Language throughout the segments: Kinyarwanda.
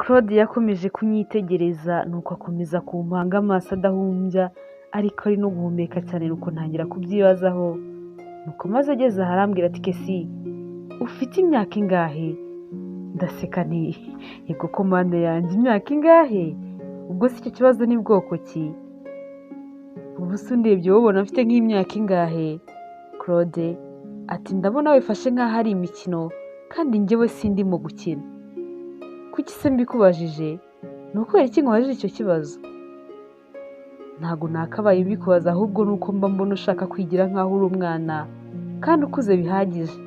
Claude yakomeje kunyitegereza nuko akomeza kumpanga amaso adahumbya ariko ari no guhumeka cyane nuko ntangira kubyibazaho nuko maze ageze aha arambwira ati Kesi ufite imyaka ingahe? Ndaseka nti yego komande yanjye imyaka ingahe? Ubwo si icyo kibazo ni bwoko ki? Ubu se undebye wowe ubona mfite nk'imyaka ingahe? Claude ati ndabona wifashe nk'aho ari imikino kandi njyewe sindimo gukina. Kuki se mbikubajije? Ni ukubera iki nkubajije icyo kibazo? Ntabwo nakabaye mbikubaza ahubwo nuko mba mbona ushaka kwigira nk'aho uri umwana kandi ukuze bihagije.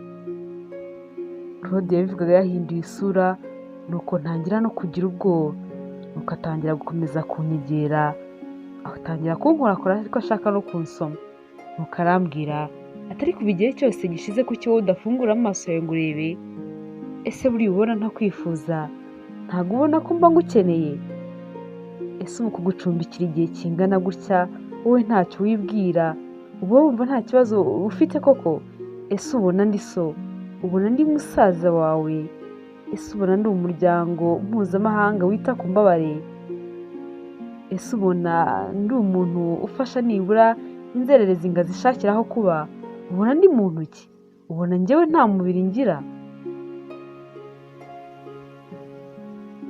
Claude yabivugaga yahinduye isura nuko ntangira no kugira ubwoba nuko atangira gukomeza kunyegera atangira kunkorakora ariko ashaka no kunsoma nuko arambwira atari kuva igihe cyose gishize kuki wowe udafungura amaso yawe ngo urebe? Ese buriya ubona ntakwifuza? Ntabwo ubona ko mba ngukeneye? Ese ubu kugucumbikira igihe kingana gutya wowe ntacyo wibwira? Uba wumva nta kibazo ufite koko? Ese ubona ndi so? Ubona ndi musaza wawe? Ese ubona ndi umuryango mpuzamahanga wita ku mbabare? Ese ubona ndi umuntu ufasha nibura inzererezi ngo azishakire aho kuba? Ubona ndi muntu ki? Ubona njyewe nta mubiri ngira?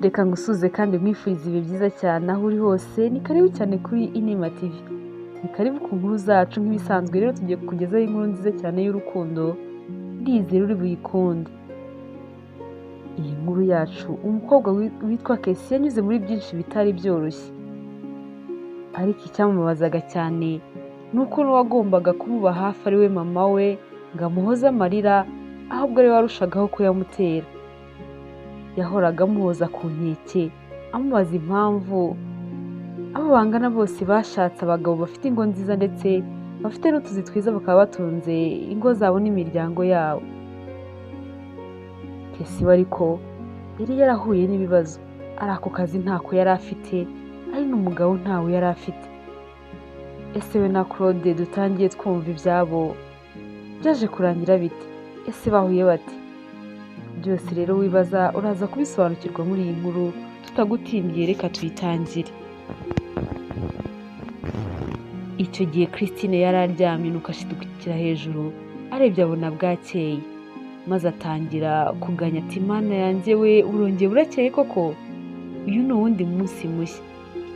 Reka ngusuze kandi nkwifuriza ibihe byiza cyane aho uri hose. Ni karibu cyane kuri Inema TV. Ni karibu ku nkuru zacu nk'ibisanzwe. Rero tugiye kukugezaho inkuru nziza cyane y'urukundo. Ndizera uri buyikunde. Iyi nkuru yacu umukobwa witwa Kesi yanyuze muri byinshi bitari byoroshye. Ariko icyamubabazaga cyane ni uko n'uwagombaga kumuba hafi ari we mama we ngo amuhoze amarira ahubwo ari we warushagaho kuyamutera. Yahoraga amuhoza ku nkeke amubaza impamvu abo bangana bose bashatse abagabo bafite ingo nziza ndetse bafite n'utuzi twiza bakaba batunze ingo zabo n'imiryango yabo. Kesi we ariko yari yarahuye n'ibibazo. Ari ako kazi ntako yari afite, ari n'umugabo ntawe yari afite. Ese we na Claude dutangiye twumva ibyabo byaje kurangira bite? Ese bahuye bate? Byose rero wibaza uraza kubisobanukirwa muri iyi nkuru tutagutindiye. Reka tuyitangire. Icyo gihe Christine yari aryamye nuko ashidukira hejuru arebye abona bwakeye maze atangira kuganya ati Mana yanjye we urongeye burakeye koko? Uyu ni uwundi munsi mushya.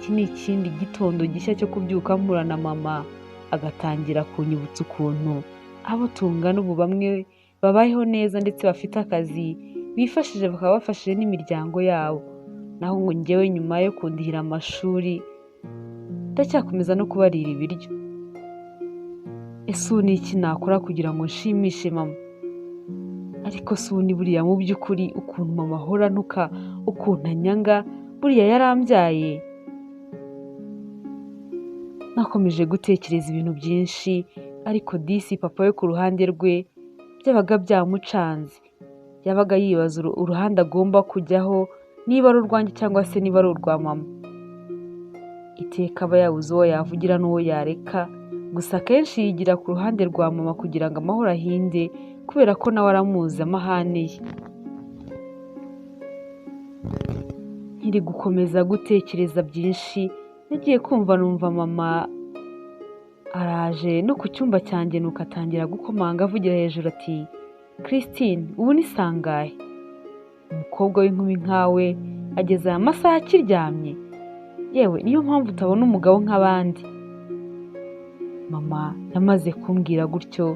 Iki ni ikindi gitondo gishya cyo kubyuka mpura na mama agatangira kunyibutsa ukuntu abo tungana ubu bamwe babayeho neza ndetse bafite akazi bifashije bakaba bafashije n'imiryango yabo, naho ngo njyewe nyuma yo kundihira amashuri ndacyakomeza no kubarira ibiryo. Ese ubu ni iki nakora kugira ngo nshimishe mama? Ariko se ubu ni buriya mu by'ukuri ukuntu mama ahora ntuka ukuntu anyanga buriya yarambyaye? Nakomeje gutekereza ibintu byinshi ariko disi papa we ku ruhande rwe byabaga byamucanze. Yabaga yibaza uruhande agomba kujyaho, niba ari urwanjye cyangwa se niba ari urwa mama. Iteka aba yabuze uwo yavugira n'uwo yareka, gusa akenshi yigira ku ruhande rwa mama kugira ngo amahoro ahinde kubera ko nawe aramuzi amahane ye. Nkiri gukomeza gutekereza byinshi nagiye kumva numva mama araje no ku cyumba cyanjye nuko atangira gukomanga avugira hejuru ati Christine ubu ni sangahe? Umukobwa w'inkumi nkawe ageze aya masaha akiryamye? Yewe niyo mpamvu utabona umugabo nk'abandi. Mama yamaze kumbwira gutyo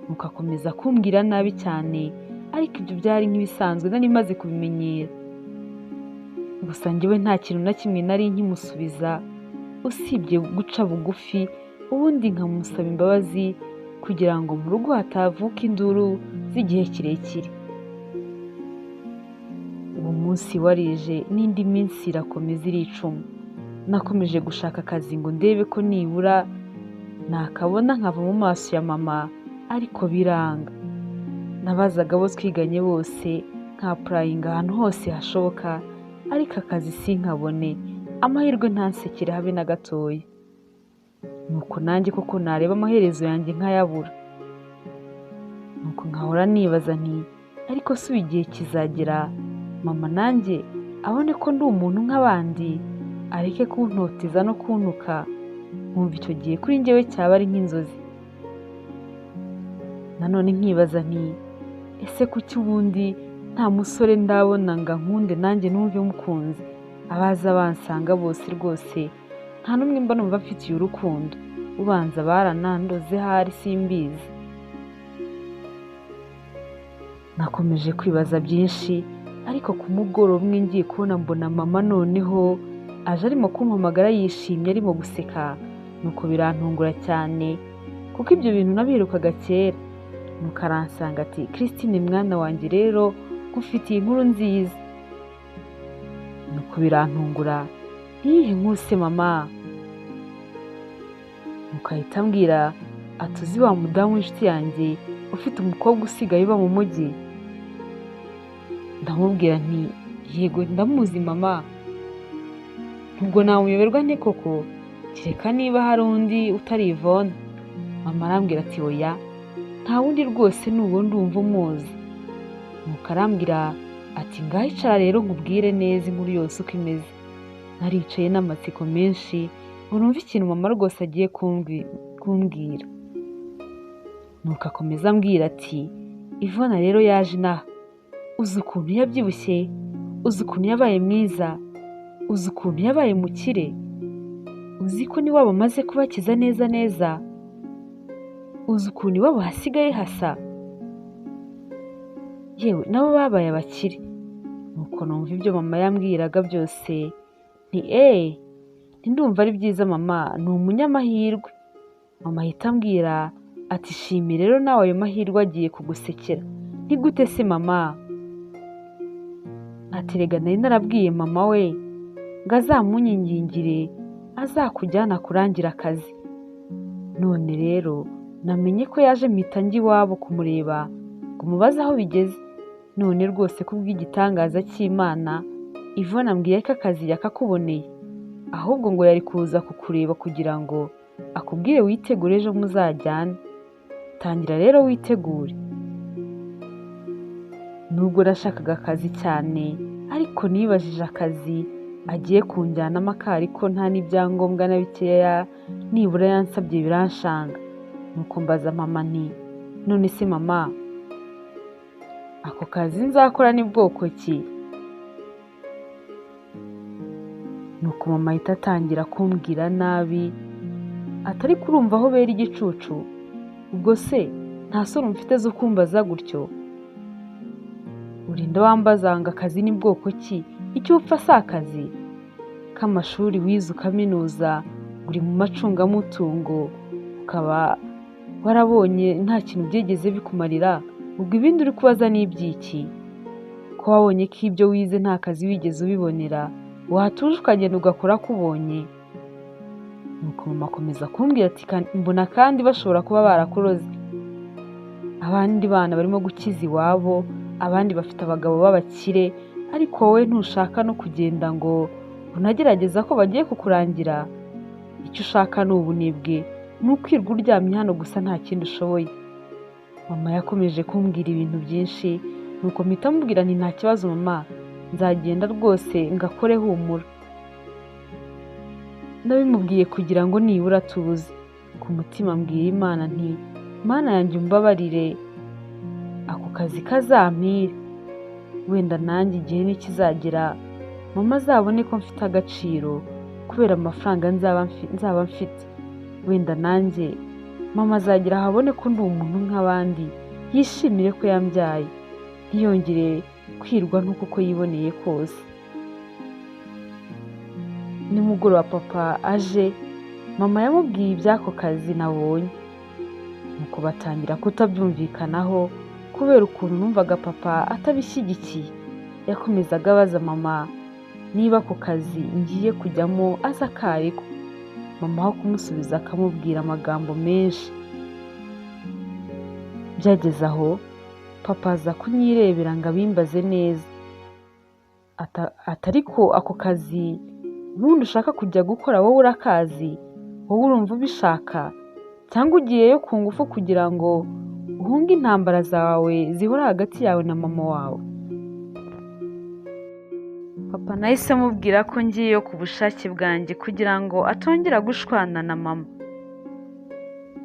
nuko akomeza kumbwira nabi cyane ariko ibyo byari nk'ibisanzwe nari maze kubimenyera. Gusa njyewe nta kintu na kimwe nari nkimusubiza usibye guca bugufi ubundi nkamusaba imbabazi kugira ngo mu rugo hatavuka induru z'igihe kirekire. Uwo munsi warije n'indi minsi irakomeza iricuma. Nakomeje gushaka akazi ngo ndebe ko nibura nakabona nkava mu maso ya mama ariko biranga. Nabazaga abo twiganye bose nkapurayinga ahantu hose hashoboka ariko akazi sinkabone, amahirwe ntansekere habe na gatoya. Nuko nanjye koko nareba amaherezo yanjye nkayabura. Nuko nkahora nibaza nti ariko si igihe kizagera mama nanjye abone ko ndi umuntu nk'abandi, areke kuntoteza no kuntuka, nkumva icyo gihe kuri njyewe cyaba ari nk'inzozi. Nanone nkibaza nti ese kuki ubundi nta musore ndabona ngo ankunde nanjye numve mukunze, abaza bansanga bose rwose nta n'umwe mba numva mfitiye urukundo, ubanza baranandoze hari simbizi. Nakomeje kwibaza byinshi, ariko ku mugoroba umwe ngiye kubona mbona mama noneho aje arimo kumpamagara yishimye arimo guseka, nuko birantungura cyane kuko ibyo bintu nabiherukaga kera. Nuko aransanga ati Christine mwana wanjye rero ngufitiye inkuru nziza. Nuko birantungura, iyihe nkuru se mama? Nuko ahita ambwira ati uzi wa mudamu w'inshuti yanjye ufite umukobwa usigaye uba mu mujyi? Ndamubwira nti yego ndamuzi mama. Ubwo namuyoberwa nte koko, kereka niba hari undi utari Yvonne? Mama arambwira ati oya, nta wundi rwose n'uwo ndumva umuzi. Nuko arambwira ati ngaho icara rero nkubwire neza inkuru yose uko imeze. Naricaye n'amatsiko menshi ngo numve ikintu mama rwose agiye kumbwira. Nuko akomeza ambwira ati Yvonne rero yaje inaha, uzi ukuntu yabyibushye, uzi ukuntu yabaye mwiza, uzi ukuntu yabaye mukire, uzi ko niwabo amaze kubakiza neza neza, uzi ukuntu iwabo hasigaye hasa, yewe nabo babaye abakire. Nuko numva ibyo mama yambwiraga byose ndumva ari byiza mama, ni umunyamahirwe. Mama ahita ambwira ati shimi rero nawe ayo mahirwe agiye kugusekera. Ni gute se mama? Ati rega nari narabwiye mama we ngo azamunyingingire azakujyana kurangira akazi. None rero namenye ko yaje mpita njya iwabo kumureba ngo mubaze aho bigeze. None rwose kubw'igitangaza cy'Imana Yvonne ambwiye ko akazi yakakuboneye, ahubwo ngo yari kuza kukureba kugira ngo akubwire witegure ejo muzajyane. Tangira rero witegure. Nubwo nashakaga akazi cyane, ariko nibajije akazi agiye kunjyanamo akari ko nta n'ibyangombwa na bikeya nibura yansabye biranshanga. Nuko mbaza mama nti none se mama, ako kazi nzakora ni bwoko ki? Nuko mama ahita atangira kumbwira nabi, atari kurumva aho bera igicucu. Ubwo se nta soni mfite zo kumbaza gutyo? Urinda wambaza ngo akazi ni bwoko ki? Icyo upfa si akazi k'amashuri wize ukaminuza, uri mu macungamutungo, ukaba warabonye nta kintu byigeze bikumarira, ubwo ibindi uri kubaza ni iby'iki? Ko wabonye ko ibyo wize nta kazi wigeze ubibonera, watuje ukagenda ugakora ko ubonye. Nuko mama akomeza kumbwira ati mbona kandi bashobora kuba barakuroze. Abandi bana barimo gukiza iwabo, abandi bafite abagabo b'abakire, ariko wowe ntushaka no kugenda ngo unagerageza ko bagiye kukurangira. Icyo ushaka ni ubunebwe, ni ukwirwa uryamye hano gusa nta kindi ushoboye. Mama yakomeje kumbwira ibintu byinshi, nuko mpita mubwira nti nta kibazo mama, nzagenda rwose ngakore humura. Nabimubwiye kugira ngo nibura tubuze. Ku mutima mbwira Imana nti Mana yanjye umbabarire, ako kazi kazampire, wenda nanjye igihe nikizagera mama azabone ko mfite agaciro kubera amafaranga nzaba mfite. Wenda nanjye mama azagira ahabone ko ndi umuntu nk'abandi, yishimire ko yambyaye, ntiyongere kwirwa n'uko uko yiboneye kose. Nimugoroba papa aje, mama yamubwiye iby'ako kazi nabonye. Nuko batangira kutabyumvikanaho kubera ukuntu numvaga papa atabishyigikiye. Yakomezaga abaza mama niba ako kazi ngiye kujyamo aza akariko. Mama aho kumusubiza akamubwira amagambo menshi. Byageze aho papa aza kunyirebera ngo abimbaze neza. Atariko ako kazi ubundi ushaka kujya gukora wowe urakazi? Wowe urumva ubishaka cyangwa ugiyeyo ku ngufu kugira ngo uhunge intambara zawe zihora hagati yawe na mama wawe? papa nahise amubwira ko ngiyeyo ku bushake bwanjye kugira ngo atongera gushwana na mama.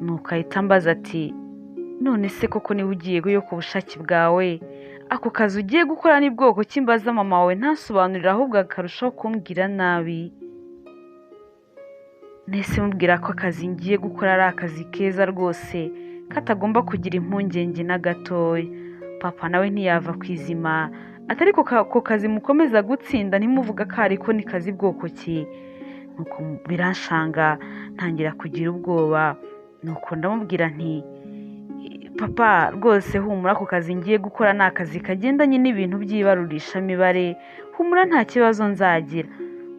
Nuko ahita ambaza ati none se koko niba ugiyeyo ku bushake bwawe, ako kazi ugiye gukora ni bwoko ki? Mbaza mama wawe ntasobanurira ahubwo akarushaho kumbwira nabi. Nahise mubwira ko akazi ngiye gukora ari akazi keza rwose katagomba kugira impungenge na gatoya. Papa nawe ntiyava ku izima ati ariko ako kazi mukomeza gutsinda ntimuvuga ko ariko ni kazi bwoko ki? Nuko biranshanga ntangira kugira ubwoba. Nuko ndamubwira nti papa rwose humura, ako kazi ngiye gukora ni akazi kagendanye n'ibintu by'ibarurishamibare, humura nta kibazo nzagira.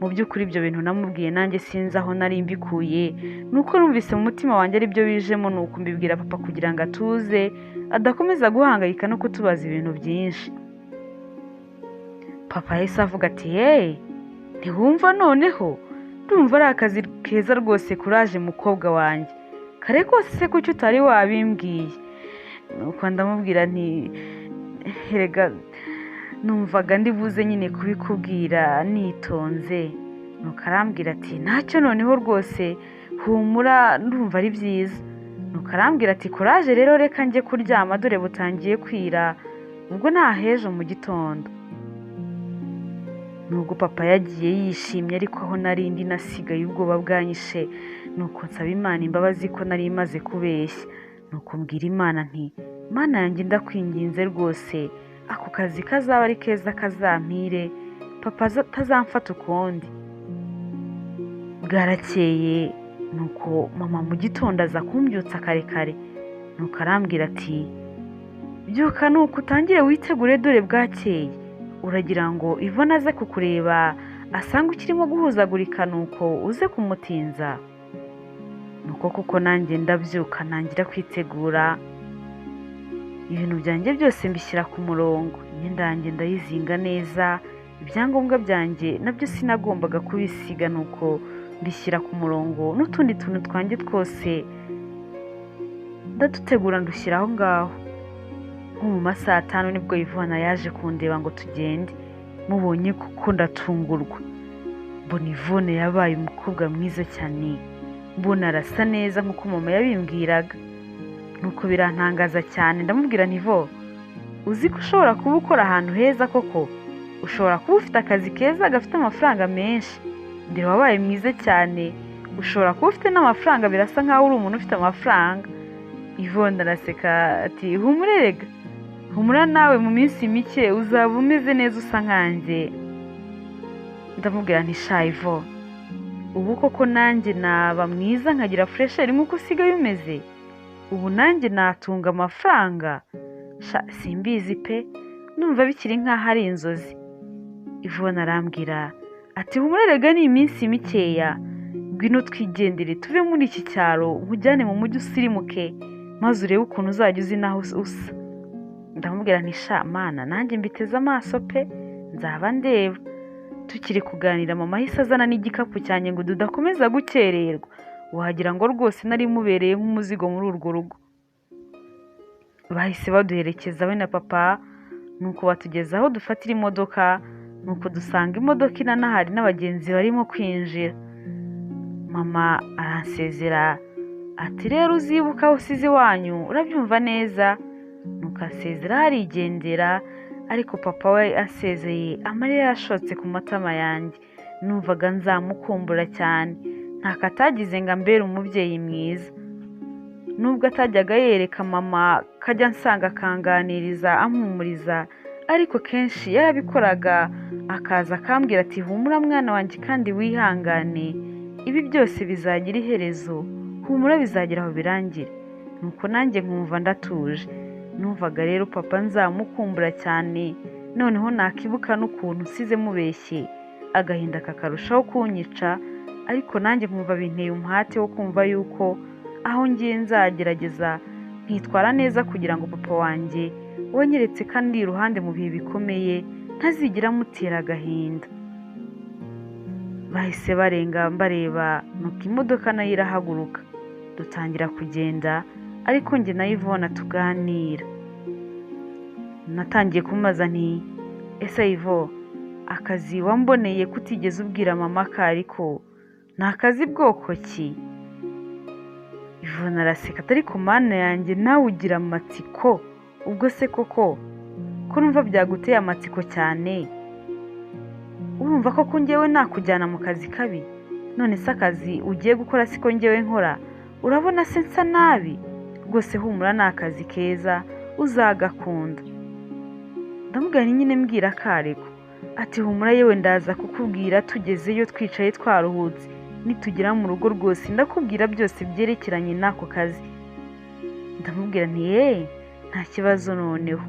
Mu by'ukuri ibyo bintu namubwiye nanjye sinzi aho nari mbikuye, nuko numvise mu mutima wanjye ari byo bijemo, nuko mbibwira papa kugira ngo atuze adakomeza guhangayika no kutubaza ibintu byinshi. Papa yahise avuga ati ntiwumva noneho ndumva ari akazi keza rwose, kuraje mukobwa wanjye, kare kose se kuki utari wabimbwiye? Nuko ndamubwira nti erega numvaga ndibuze nyine kubikubwira nitonze. Nuko arambwira ati ntacyo noneho rwose humura ndumva ari byiza. Nuko arambwira ati kuraje rero reka njye kuryama dore butangiye kwira, ubwo ntahejo mu gitondo. Nubwo papa yagiye yishimye ariko aho narindi nasigaye ubwoba bwanyishe, nuko nsaba Imana imbabazi ko nari maze kubeshya. Nuko mbwira Imana nti Mana yanjye ndakwinginze rwose ako kazi kazaba ari keza kazampire, papa atazamfata ukundi. Bwarakeye nuko mama mu gitondo aza kumbyutsa kare kare. Nuko arambwira ati byuka nuko utangire witegure dore bwakeye, uragira ngo Ivona aze kukureba asanga ukirimo guhuzagurika nuko uze kumutinza. Nuko kuko nanjye ndabyuka ntangira kwitegura, ibintu byanjye byose mbishyira ku murongo, imyenda yanjye ndayizinga neza, ibyangombwa byanjye nabyo sinagombaga kubisiga, nuko mbishyira ku murongo n'utundi tuntu twanjye twose ndadutegura ndushyira aho ngaho. Nko mu masaha 5 nibwo Ivona yaje kundeba ngo tugende. Mubonye kuko ndatungurwa, mbona Ivona yabaye umukobwa mwiza cyane, mbona arasa neza nk'uko mama yabimbwiraga. Nuko birantangaza cyane, ndamubwira nti uzi ko ushobora kuba ukora ahantu heza koko, ushobora kuba ufite akazi keza gafite amafaranga menshi, ndeba wabaye mwiza cyane, ushobora kuba ufite n'amafaranga, birasa nkaho uri umuntu ufite amafaranga. Ivona araseka ati humurega, humura nawe mu minsi mike uzaba umeze neza usa nkanjye. Ndamubwira nti sha Ivo, ubu koko nanjye naba mwiza nkagira fresheri nk'uko usigaye umeze, ubu nanjye natunga amafaranga? Simbizi pe, numva bikiri nk'aho ari inzozi. Ivona arambwira ati humurega ni iminsi mikeya, ngwino twigendere tuve muri iki cyaro nkujyane mu mujyi usirimuke, maze urebe ukuntu uzajya uzi naho usa. Ndamubwira nti sha Mana nanjye mbiteze amaso pe, nzaba ndeba. Tukiri kuganira mama ahise azana n'igikapu cyanjye ngo dudakomeza gukererwa, wagira ngo rwose nari mubereye nk'umuzigo muri urwo rugo. Bahise baduherekeza we na papa, nuko batugeza aho dufatira imodoka, nuko dusanga imodoka inanahari n'abagenzi barimo kwinjira. Mama aransezera ati rero uzibuka aho usize iwanyu urabyumva neza. Nuko asezera arigendera, ariko papa we asezeye amarira yashotse ku matama yanjye. Numvaga nzamukumbura cyane, ntako atagize ngo ambere umubyeyi mwiza. Nubwo atajyaga yereka mama kajya nsanga akanganiriza ampumuriza, ariko kenshi yarabikoraga, akaza akambwira ati humura mwana wanjye kandi wihangane, ibi byose bizagira iherezo, humura bizagera aho birangire. Nuko nanjye nkumva ndatuje. Numvaga rero papa nzamukumbura cyane, noneho nakibuka n'ukuntu nsize mubeshye, agahinda kakarushaho kunyica, ariko nanjye nkumva binteye umuhate wo kumva yuko aho ngiye nzagerageza nkitwara neza kugira ngo papa wanjye wanyeretse kandi iruhande mu bihe bikomeye ntazigira mutera agahinda. Bahise barenga mbareba, nuko imodoka nayo irahaguruka, dutangira kugenda, ariko njye na Ivona tuganira. Natangiye kumubaza nti ese Ivo, akazi wamboneye kutigeze ubwira mama ko ariko ni akazi bwoko ki? Ivona araseka ati ariko mana yanjye nawe ugira amatsiko, ubwo se koko ko numva byaguteye amatsiko cyane, urumva ko njyewe nakujyana mu kazi kabi? None se akazi ugiye gukora siko njyewe nkora, urabona se nsa nabi? Rwose humura ni akazi keza uzagakunda. Ndamubwira nyine mbwira Kareko. Ati humura yewe ndaza kukubwira tugezeyo twicaye twaruhutse, nitugera mu rugo rwose ndakubwira byose byerekeranye n'ako kazi. Ndamubwira nti nta kibazo, noneho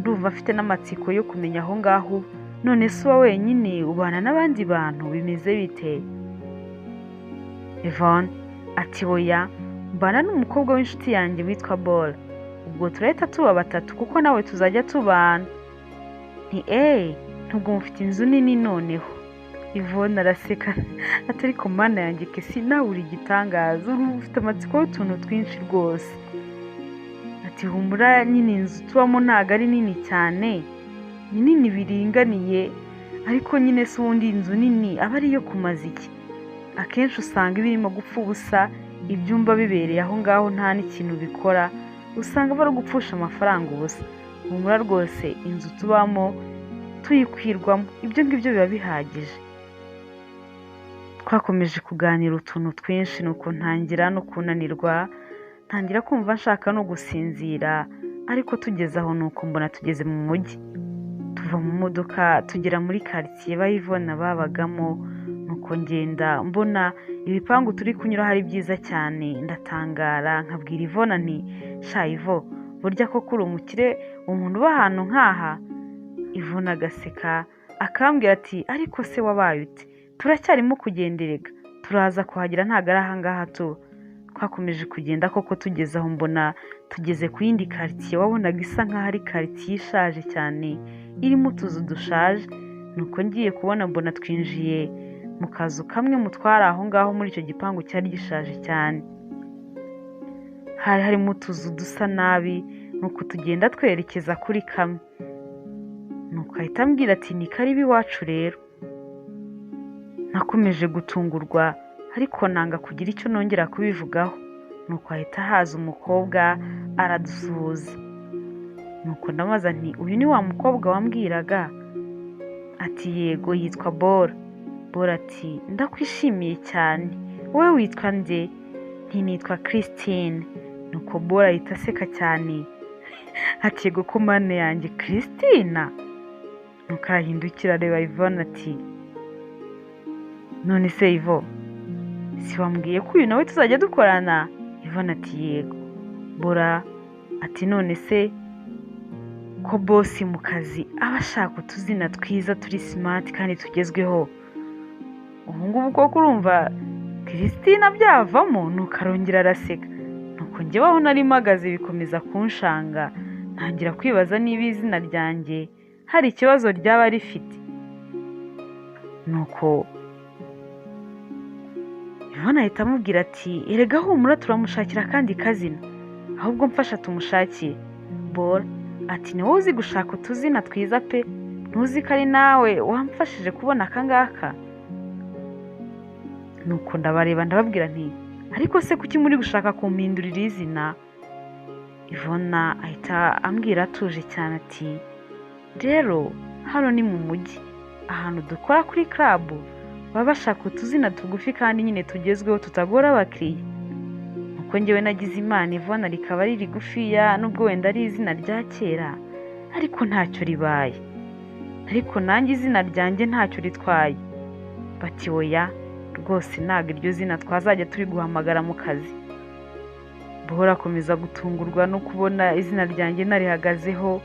ndumva afite n'amatsiko yo kumenya aho ngaho. None se uba wenyine ubana n'abandi bantu bimeze bite? Yvonne ati oya, mbana n'umukobwa w'inshuti yanjye witwa Bora, ubwo turahita tuba batatu kuko nawe tuzajya tubana. Nti nubwo mufite inzu nini noneho. Yvonne araseka ati ariko mana yanjye kesi nawe uri igitangaza, ufite amatsiko y'utuntu twinshi rwose. Ati humura nyine inzu tubamo ntago ari nini cyane, ni nini biringaniye, ariko nyine se ubundi inzu nini aba ariyo kumaza iki? Akenshi usanga ibirimo gupfa ubusa, ibyumba bibereye aho ngaho nta n'ikintu bikora, usanga bari gupfusha amafaranga ubusa. Humura rwose inzu tubamo tuyikwirwamo, ibyo ngibyo biba bihagije. Twakomeje kuganira utuntu twinshi, nuko ntangira no kunanirwa, ntangira kumva nshaka no gusinzira, ariko tugeze aho nuko mbona tugeze mu mujyi. Tuva mu modoka tugera muri quartier Yvonne babagamo, nuko ngenda mbona ibipangu turi kunyura hari byiza cyane, ndatangara nkabwira Yvonne nti sha Yvo, burya ko kuri umukire umuntu uba ahantu nk'aha? Yvonne agaseka akambwira ati ariko se wabaye ute? Turacyarimo kugenderega, turaza kuhagera ntago ari aha ngaha tu. Twakomeje kugenda koko tugeze aho mbona tugeze ku yindi quartier wabonaga isa nk'aho ari quartier ishaje cyane, irimo utuzu dushaje. Nuko ngiye kubona mbona twinjiye mu kazu kamwe mutwara aho ngaho muri icyo gipangu cyari gishaje cyane. Hari harimo utuzu dusa nabi, nuko tugenda twerekeza kuri kamwe. Nuko ahita ambwira ati ni karibu iwacu rero. Nakomeje gutungurwa ariko nanga kugira icyo nongera kubivugaho. Nuko ahita haza umukobwa aradusuhuza. Nuko ndamubaza nti uyu ni wa mukobwa wambwiraga? Ati yego, yitwa Bora. Bora ati ndakwishimiye cyane, wowe witwa nde? Nti nitwa Christine. Nuko Bora ahita aseka cyane ati yego ko mana yanjye Christina. Nuko arahindukira areba Yvonne ati none se Yvo, si wambwiye ko uyu nawe tuzajya dukorana? Yvonne ati yego. Bora ati none se ko bosi mu kazi aba ashaka utuzina twiza turi smart kandi tugezweho, ubu ngubu koko urumva Christina byavamo? Nuko arongera araseka. Nuko njyewe aho nari mpagaze bikomeza kunshanga, ntangira kwibaza niba izina ryanjye hari ikibazo ryaba rifite. Nuko Yvonne ahita amubwira ati erega humura turamushakira kandi kazina, ahubwo mfasha tumushakire. Bora ati ni wowe uzi gushaka utuzina twiza pe, ntuzi ko ari nawe wamfashije kubona akangaka? Nuko ndabareba ndababwira nti ariko se kuki muri gushaka kumpindurira izina? Yvonne ahita ambwira atuje cyane ati rero hano ni mu mujyi, ahantu dukora kuri club baba bashaka utuzina tugufi kandi nyine tugezweho tutagora abakiriya. Nuko njyewe nagize imana Yvonne rikaba ari rigufiya, nubwo wenda ari izina rya kera ariko ntacyo ribaye, ariko nanjye izina ryanjye ntacyo ritwaye. Bati oya rwose ntabwo iryo zina twazajya turi guhamagara mu kazi. Bora akomeza gutungurwa no kubona izina ryanjye narihagazeho.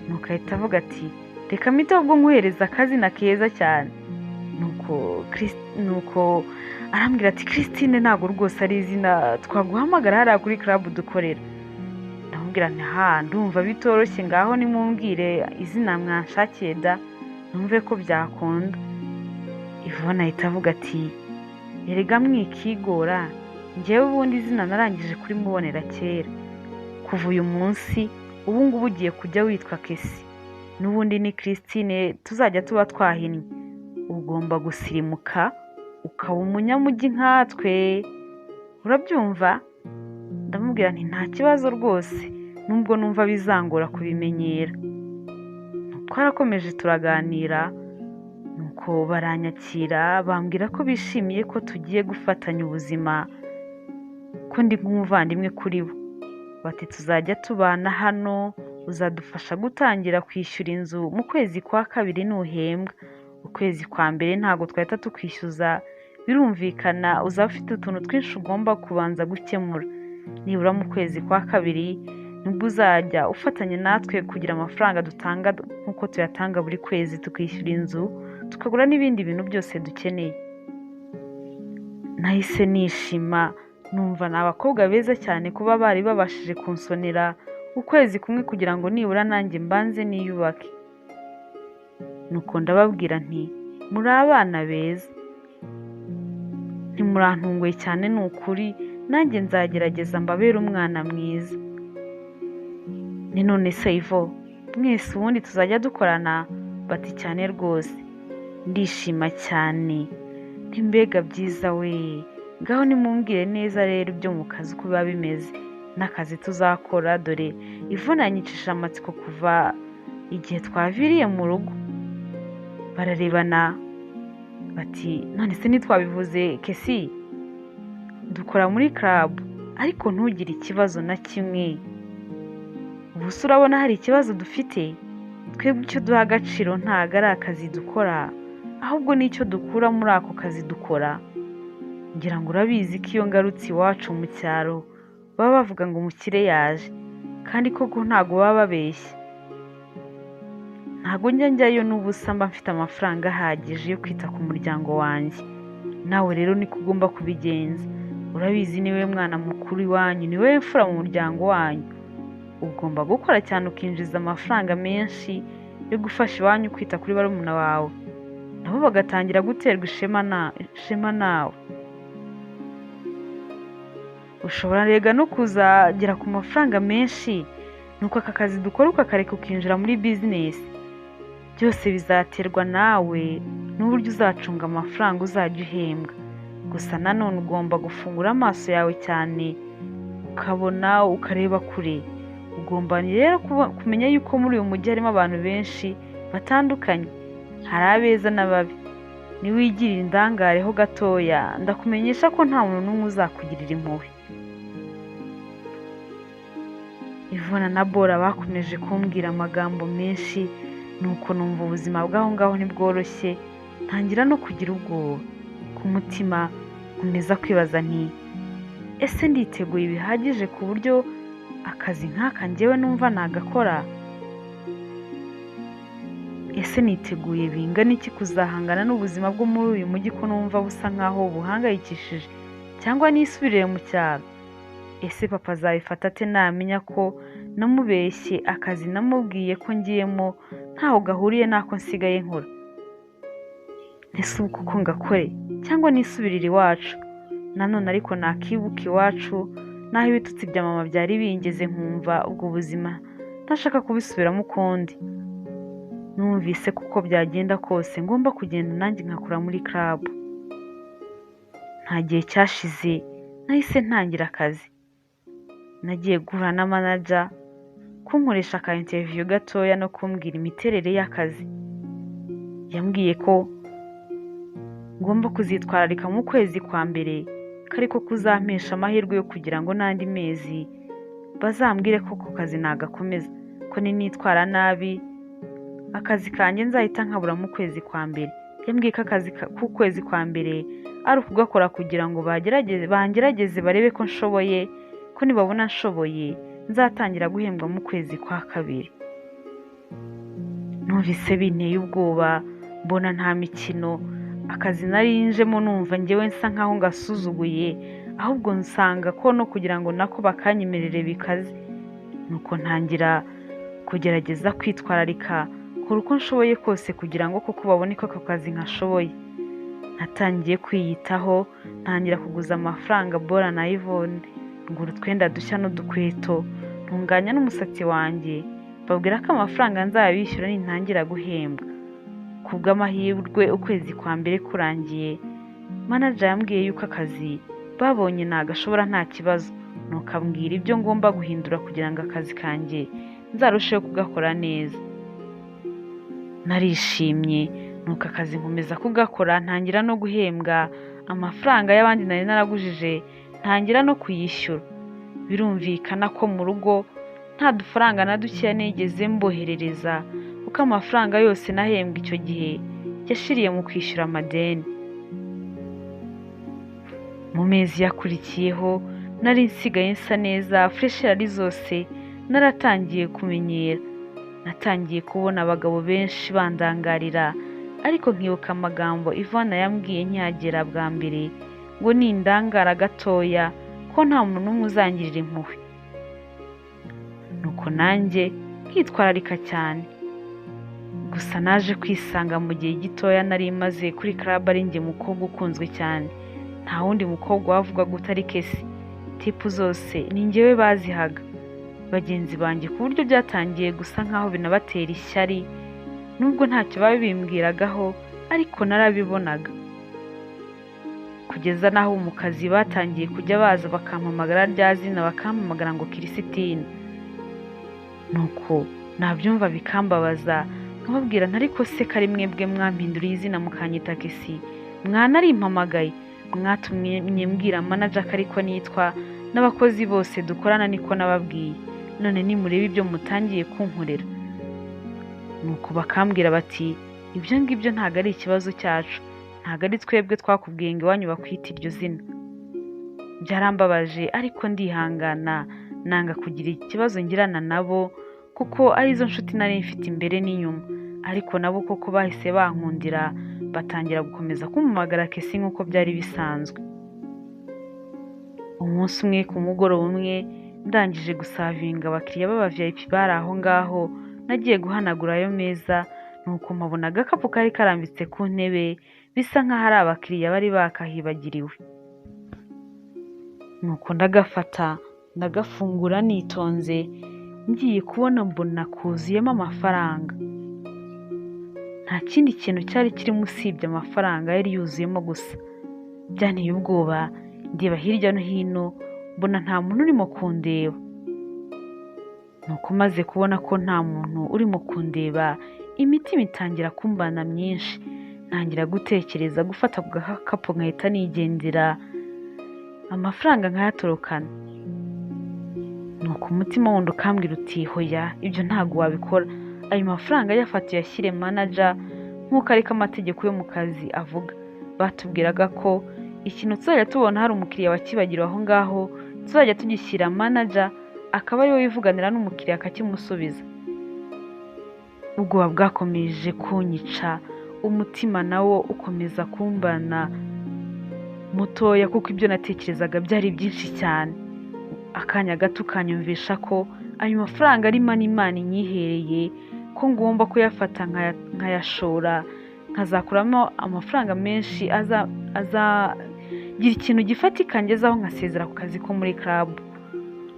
Nuko ahita avuga ati reka mpite ahubwo nkuhereza akazina keza cyane. Nuko arambwira ati Christine ntabwo rwose ari izina twaguhamagara hariya kuri club dukorera. Ndamubwira nti ndumva bitoroshye, ngaho nimumbwire izina mwanshakiye da, numve ko byakunda. Yvonne ahita avuga ati erega mwikigora, njyewe ubundi izina narangije kuri mubonera kera, kuva uyu munsi ubu ngubu ugiye kujya witwa Kesi. n'ubundi ni Christine tuzajya tuba twahinnye, ugomba gusirimuka ukaba umunyamujyi nkatwe, urabyumva? Ndamubwira nti nta kibazo rwose, nubwo numva bizangora kubimenyera. Twarakomeje turaganira, nuko baranyakira bambwira ko bishimiye ko tugiye gufatanya ubuzima, ko ndi nk'umuvandimwe kuri bo. Bati tuzajya tubana hano, uzadufasha gutangira kwishyura inzu mu kwezi kwa kabiri nuhembwa. Ukwezi kwa mbere ntabwo twahita tukwishyuza, birumvikana uzaba ufite utuntu twinshi ugomba kubanza gukemura. Nibura mu kwezi kwa kabiri nibwo uzajya ufatanya natwe kugira amafaranga dutanga nk'uko tuyatanga buri kwezi, tukishyura inzu tukagura n'ibindi bintu byose dukeneye. Nahise nishima, numva ni abakobwa beza cyane kuba bari babashije kunsonera ukwezi kumwe kugira ngo nibura nanjye mbanze niyubake. Nuko ndababwira nti muri abana beza, ntimurantunguye cyane ni ukuri, nanjye nzagerageza mbabere umwana mwiza. Ni none se Ivo, mwese ubundi tuzajya dukorana? Bati cyane rwose. Ndishima cyane, mbega byiza we. Ngaho nimumbwire neza rero ibyo mu kazi uko biba bimeze n'akazi tuzakora, dore Ivo nanyicisha amatsiko kuva igihe twaviriye mu rugo. Bararebana bati none se ntitwabivuze Kesi, dukora muri club ariko ntugire ikibazo na kimwe. Ubu se urabona hari ikibazo dufite? Twebwe icyo duha agaciro ntago ari akazi dukora, ahubwo n'icyo dukura muri ako kazi dukora. Ngira ngo urabizi ko iyo ngarutse iwacu mu cyaro baba bavuga ngo umukire yaje, kandi koko ntago baba babeshya. Ntago njyayo n'ubusa, mba mfite amafaranga ahagije yo kwita ku muryango wanjye. Nawe rero niko ugomba kubigenza. Urabizi niwe mwana mukuru iwanyu, niwe mfura mu muryango wanyu. Ugomba gukora cyane ukinjiza amafaranga menshi yo gufasha iwanyu kwita kuri barumuna wawe, nabo bagatangira guterwa ishema nawe. Ushobora rega no kuzagera ku mafaranga menshi, nuko aka kazi dukora ukakareka ukinjira muri business. Byose bizaterwa nawe n'uburyo uzacunga amafaranga uzajya uhembwa. Gusa nanone ugomba gufungura amaso yawe cyane, ukabona ukareba kure. Ugomba rero kumenya yuko muri uyu mujyi harimo abantu benshi batandukanye, hari abeza n'ababi. Niwigirira indangareho gatoya, ndakumenyesha ko nta muntu n'umwe uzakugirira impuhwe. Ivona na Bora bakomeje kumbwira amagambo menshi, nuko numva ubuzima bw'aho ngaho ntibworoshye, ntangira no kugira ubwoba ku mutima. Nkomeza kwibaza nti ese nditeguye bihagije ku buryo akazi nk'aka njyewe numva nagakora? Ese niteguye bingana iki kuzahangana n'ubuzima bwo muri uyu mujyi ko numva busa nkaho buhangayikishije, cyangwa nisubirire mu cyaro? Ese papa azabifata ate namenya ko namubeshye akazi namubwiye ko ngiyemo ntaho gahuriye n'ako nsigaye nkora? Ese ubu kuko ngakore cyangwa nisubirire iwacu? Nanone ariko nakibuka iwacu naho ibitutsi bya mama byari bingeze, nkumva ubwo buzima ntashaka kubisubiramo ukundi. Numvise kuko byagenda kose ngomba kugenda nanjye nkakora muri club. Nta gihe cyashize nahise ntangira akazi. Nagiye guhura na manager kunkoresha ka interview gatoya no kumbwira imiterere y'akazi. Yambwiye ko ngomba kuzitwararika mu kwezi kwa mbere, kariko kuzampesha amahirwe yo kugira ngo n'andi mezi bazambwire ko ku kazi nagakomeza, ko ninitwara nabi akazi kanjye nzahita nkabura mu kwezi kwa mbere. Yambwiye ko akazi k'ukwezi kwa mbere ari ukugakora kugira ngo bangerageze barebe ko nshoboye, ko nibabona nshoboye nzatangira guhembwa mu kwezi kwa kabiri. Numvise binteye ubwoba, mbona nta mikino. Akazi narinjemo numva njyewe nsa nkaho ngasuzuguye, ahubwo nsanga ko no kugira ngo nako bakanyemerere bikaze. Nuko ntangira kugerageza kwitwararika, kora uko nshoboye kose kugira ngo koko babone ko ako kazi nkashoboye. Natangiye kwiyitaho, ntangira kuguza amafaranga Bora na Yvonne, ngura utwenda dushya n'udukweto, ntunganya n'umusatsi wanjye, babwira ko amafaranga nzayabishyura nintangira guhembwa. Kubw'amahirwe ukwezi kwa mbere kurangiye, manager yambwiye yuko akazi babonye nagashobora nta kibazo, nuko ambwira ibyo ngomba guhindura kugira ngo akazi kanjye nzarusheho kugakora neza. Narishimye, nuko akazi nkomeza kugakora, ntangira no guhembwa amafaranga y'abandi nari naragujije, ntangira no kuyishyura. Birumvikana ko mu rugo nta dufaranga na dukeya nigeze mboherereza, kuko amafaranga yose nahembwe icyo gihe yashiriye mu kwishyura amadeni. Mu mezi yakurikiyeho nari nsigaye nsa neza, fresheri zose naratangiye kumenyera. Natangiye kubona abagabo benshi bandangarira, ariko nkibuka amagambo Ivana yambwiye nkihagera bwa mbere ngo nindangara gatoya ko nta muntu n'umwe uzangirira impuhwe. Nuko nanjye nkitwararika cyane. Gusa naje kwisanga mu gihe gitoya nari maze kuri club ari njye mukobwa ukunzwe cyane. Nta wundi mukobwa wavugaga utari Kesi. Tipu zose ni njyewe bazihaga. Bagenzi banjye ku buryo byatangiye gusa nkaho binabatera ishyari, nubwo ntacyo babimbwiragaho ariko narabibonaga. Kugeza naho mu kazi batangiye kujya baza bakampamagara rya zina, bakampamagara ngo Kirisitine. Nuko nabyumva bikambabaza, nkababwira ntariko se kari mwebwe mwampinduriye izina mukanyita Kesi, mwanarimpamagaye, mwatumye mbwira manager ko ariko nitwa, n'abakozi bose dukorana niko nababwiye, none nimurebe ibyo mutangiye kunkorera. Nuko bakambwira bati ibyo ngibyo ntago ari ikibazo cyacu, ntago ari twebwe twakubwiye ngo iwanyu bakwita iryo zina. Byarambabaje ariko ndihangana, nanga kugira ikibazo ngirana nabo, kuko arizo nshuti nari mfite imbere n'inyuma. Ariko nabo koko bahise bankundira, batangira gukomeza kumpamagara Kesi nk'uko byari bisanzwe. Umunsi umwe ku mugoroba umwe, ndangije gusavinga abakiriya b'aba VIP bari aho ngaho, nagiye guhanagura ayo meza, nuko mpabona agakapu kari karambitse ku ntebe, bisa nk'aho ari abakiriya bari bakahibagiriwe. Nuko ndagafata, ndagafungura nitonze, ngiye kubona mbona kuzuyemo amafaranga. Nta kindi kintu cyari kirimo usibye amafaranga yari yuzuyemo gusa. Byanteye ubwoba, ndeba hirya no hino, mbona nta muntu urimo kundeba. Nuko maze kubona ko nta muntu urimo kundeba, imitima itangira kumbana myinshi, ntangira gutekereza gufata ku gakapu nkahita nigendera, amafaranga nkayatorokana. Nuko umutima wundi ukambwira uti hoya, ibyo ntago wabikora, ayo mafaranga yafata uyashyire manager nk'uko ariko amategeko yo mu kazi avuga. Batubwiraga ko ikintu tuzajya tubona hari umukiriya wakibagiriwe aho ngaho, tuzajya tugishyira manager, akaba ariwe wivuganira n'umukiriya akakimusubiza. Ubwoba bwakomeje kunyica, umutima nawo ukomeza kumbana mutoya, kuko ibyo natekerezaga byari byinshi cyane. Akanya gato kanyumvisha ko ayo mafaranga ari Imana inyihereye, ko ngomba kuyafata nkayashora, nkazakuramo amafaranga menshi azagira ikintu gifatika ngezaho nkasezera ku kazi ko muri club.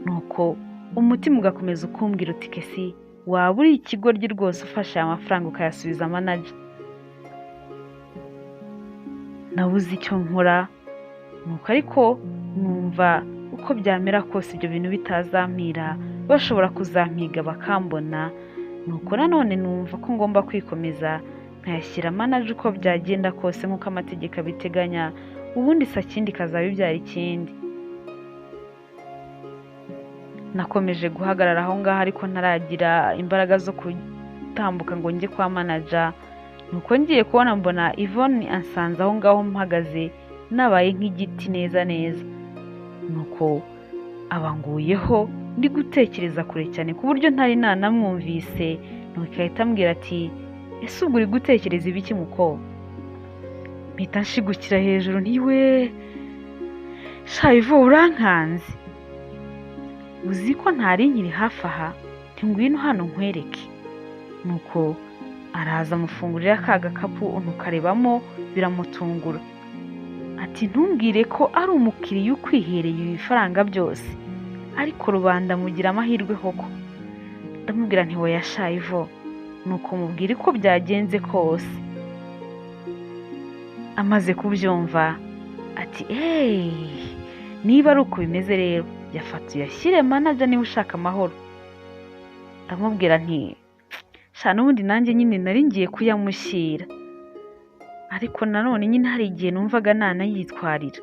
Nuko umutima ugakomeza ukumbwira uti Kesi, waba uri ikigoryi rwose ufashe aya mafaranga ukayasubiza manager. Nabuze icyo nkora, nuko ariko numva uko byamera kose ibyo bintu bitazampira, bashobora kuzampiga bakambona. Nuko nanone numva ko ngomba kwikomeza nkayashyira manager uko byagenda kose nk'uko amategeko abiteganya, ubundi sakindi kazaba ibyara ikindi. Nakomeje guhagarara aho ngaho ariko ntaragira imbaraga zo gutambuka ngo njye kwa manager. Nuko ngiye kubona mbona Yvonne ansanze aho ngaho mpagaze, nabaye nk'igiti neza neza. Nuko abanguyeho ndi gutekereza kure cyane ku buryo ntari nanamwumvise. Nuko ahita ambwira ati ese ubwo uri gutekereza ibiki muko? Mpita nshigukira hejuru ntiwe shayivo urankanze, uzi ko ntari nkiri hafi aha, ngwino hano nkwereke. Nuko araza amufungurira ka gakapu, nukarebamo biramutungura. Ati ntumbwire ko ari umukiriya ukwihereye ibifaranga byose, ariko rubanda mugira amahirwe koko. ndamubwira nti oya sha Ivo, nuko mubwira ko byagenze kose. Amaze kubyumva ati niba ari uko bimeze rero yafata uyashyire manager niba ushaka amahoro. Ndamubwira nti sha n'ubundi nanjye nyine nari ngiye kuyamushyira, ariko nanone nyine hari igihe numvaga nanayitwarira.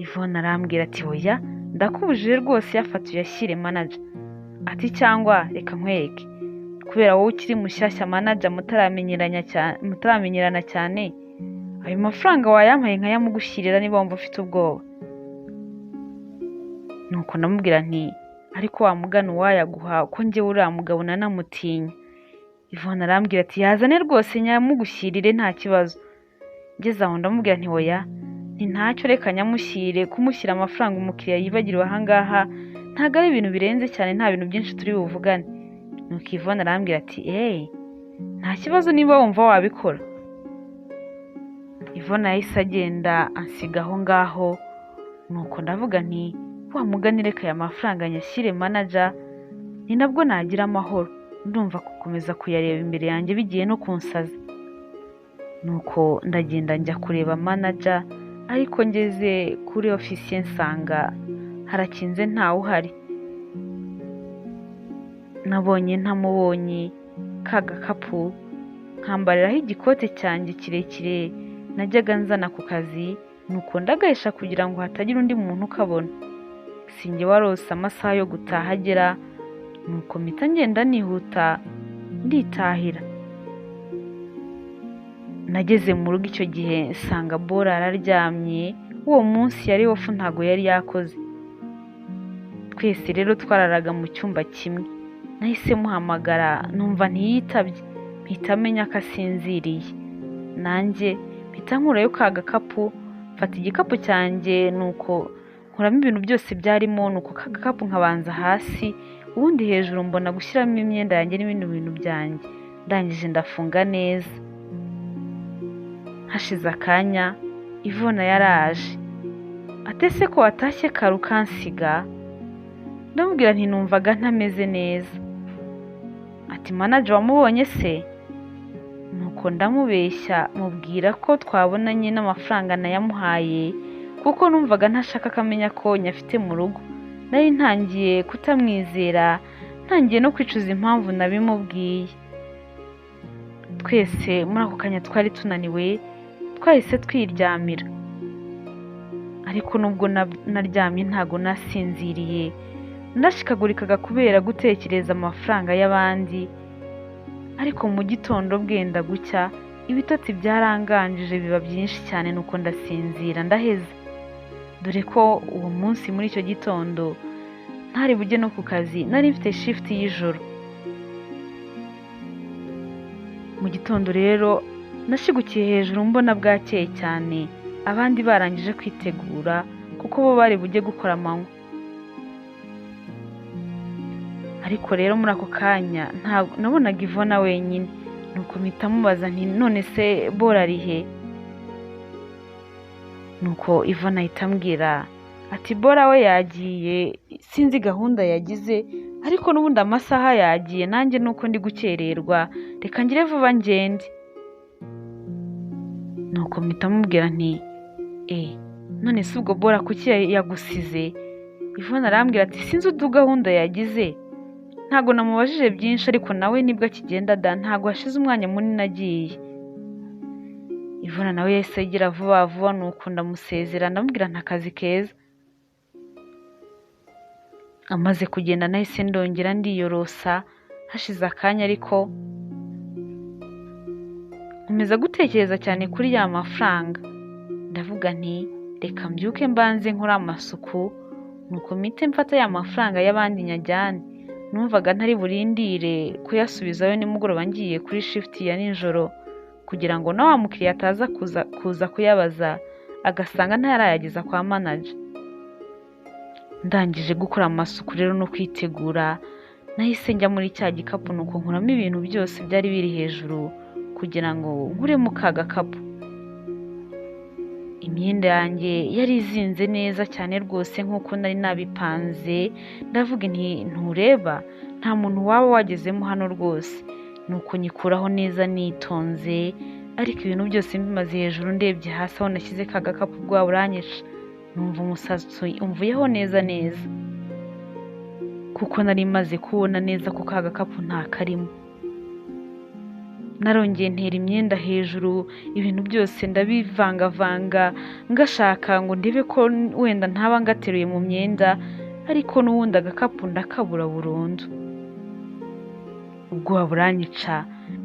Ivona arambwira ati oya ndakubujije rwose, yafata uyashyire manager. Ati cyangwa reka nkwereke, kubera wowe ukiri mushyashya manager mutaramenyerana cyane, ayo mafaranga wayampaye nkayamugushyirira niba wumva ufite ubwoba. Nuko ndamubwira nti ariko wamugana uwayaguha ko njyewe uriya mugabo nanamutinya. Ivona arambwira ati yazane rwose nyamugushyirire nta kibazo. Ngeze aho ndamubwira nti oya, ni ntacyo reka nyamushyire, kumushyira amafaranga umukiriya yibagiriwe ahangaha ntabwo ari ibintu birenze cyane, nta bintu byinshi turi buvugane. Nuko Ivona arambwira ati nta kibazo niba wumva wabikora. Ivona yahise agenda ansiga aho ngaho. Nuko ndavuga nti wamugani reka aya mafaranga nyashyire manager, ni nabwo nagira amahoro, ndumva gukomeza kuyareba imbere yanjye bigiye no kunsaza. Nuko ndagenda njya kureba manager, ariko ngeze kuri ofisiye nsanga harakinze ntawe uhari. Nabonye ntamubonye ka gakapu nkambariraho igikote cyanjye kirekire najyaga nzana ku kazi, nuko ndagahisha kugira ngo hatagira undi muntu ukabona. Sinjye warose amasaha yo gutaha agera, nuko mpita ngenda nihuta nditahira. Nageze mu rugo icyo gihe nsanga Bora araryamye, uwo munsi yari ofu ntago yari yakoze. Twese rero twararaga mu cyumba kimwe. Nahise muhamagara numva ntiyitabye, mpita menya ko asinziriye. Nanjye mpita nkurayo ka gakapu, mfata igikapu cyanjye nuko nkuramo ibintu byose byarimo, nuko ka gakapu nkabanza hasi, ubundi hejuru mbona gushyiramo imyenda yanjye n'ibindi bintu byanjye. Ndangije ndafunga neza. Hashize akanya Ivona yaraje. Atese ko watashye kare ukansiga? Ndamubwira nti numvaga ntameze neza. Ati manager wamubonye se? Nuko ndamubeshya mubwira ko twabonanye n'amafaranga nayamuhaye, kuko numvaga ntashaka akamenya ko nyafite mu rugo. Nari ntangiye kutamwizera, ntangiye no kwicuza impamvu nabimubwiye. Twese muri ako kanya twari tunaniwe, twahise twiryamira. Ariko nubwo naryamye ntago nasinziriye, ndashikagurikaga kubera gutekereza amafaranga y'abandi. Ariko mu gitondo bwenda gucya ibitotsi byaranganjije biba byinshi cyane, nuko ndasinzira ndaheza. Dore ko uwo munsi muri icyo gitondo ntari bujye no ku kazi, nari mfite shift y'ijoro. Mu gitondo rero nashigukiye hejuru mbona bwakeye cyane, abandi barangije kwitegura kuko bo bari bujye gukora amanywa. Ariko rero muri ako kanya nabonaga Ivona wenyine, nuko mpita mubaza nti none se Bora ari he? Nuko Ivona ahita ambwira ati Bora we yagiye, sinzi gahunda yagize, ariko n'ubundi amasaha yagiye, nanjye nuko ndi gukererwa, reka ngire vuba ngende. Nuko mpita mubwira nti none se ubwo Bora kuki yagusize? Ivona arambwira ati sinzi udu gahunda yagize, ntago namubajije byinshi, ariko nawe nibwo akigenda da, ntago hashize umwanya munini agiye. Ivona nawe yahise agira vuba vuba, nuko ndamusezera ndamubwira nta kazi keza. Amaze kugenda nahise ndongera ndiyorosa. Hashize akanya ariko nkomeza gutekereza cyane kuri ya mafaranga. Ndavuga nti reka mbyuke mbanze nkora amasuku, nuko mpite mfata ya mafaranga y'abandi nyajyane. Numvaga ntari burindire kuyasubizayo nimugoroba ngiye kuri shift ya nijoro, kugira ngo na wa mukiriya ataza kuza kuyabaza agasanga ntarayageza kwa manager. Ndangije gukora amasuku rero no kwitegura, nahise njya muri cya gikapu nuko nkuramo ibintu byose byari biri hejuru kugira ngo nkure mu ka gakapu. Imyenda yanjye yari izinze neza cyane rwose nk'uko nari nabipanze. Ndavuga nti ntureba, nta muntu waba wagezemo hano rwose. Nuko nyikuraho neza nitonze, ariko ibintu byose mbimaze hejuru ndebye hasi aho nashyize ka gakapu bwa buranyica, numva umusatsi umvuyeho neza neza, kuko nari maze kubona neza ko ka gakapu nta karimo. Narongeye ntera imyenda hejuru, ibintu byose ndabivangavanga ngashaka ngo ndebe ko wenda ntaba ngateruye mu myenda, ariko n'ubundi agakapu ndakabura burundu. Ubwoba buranyica,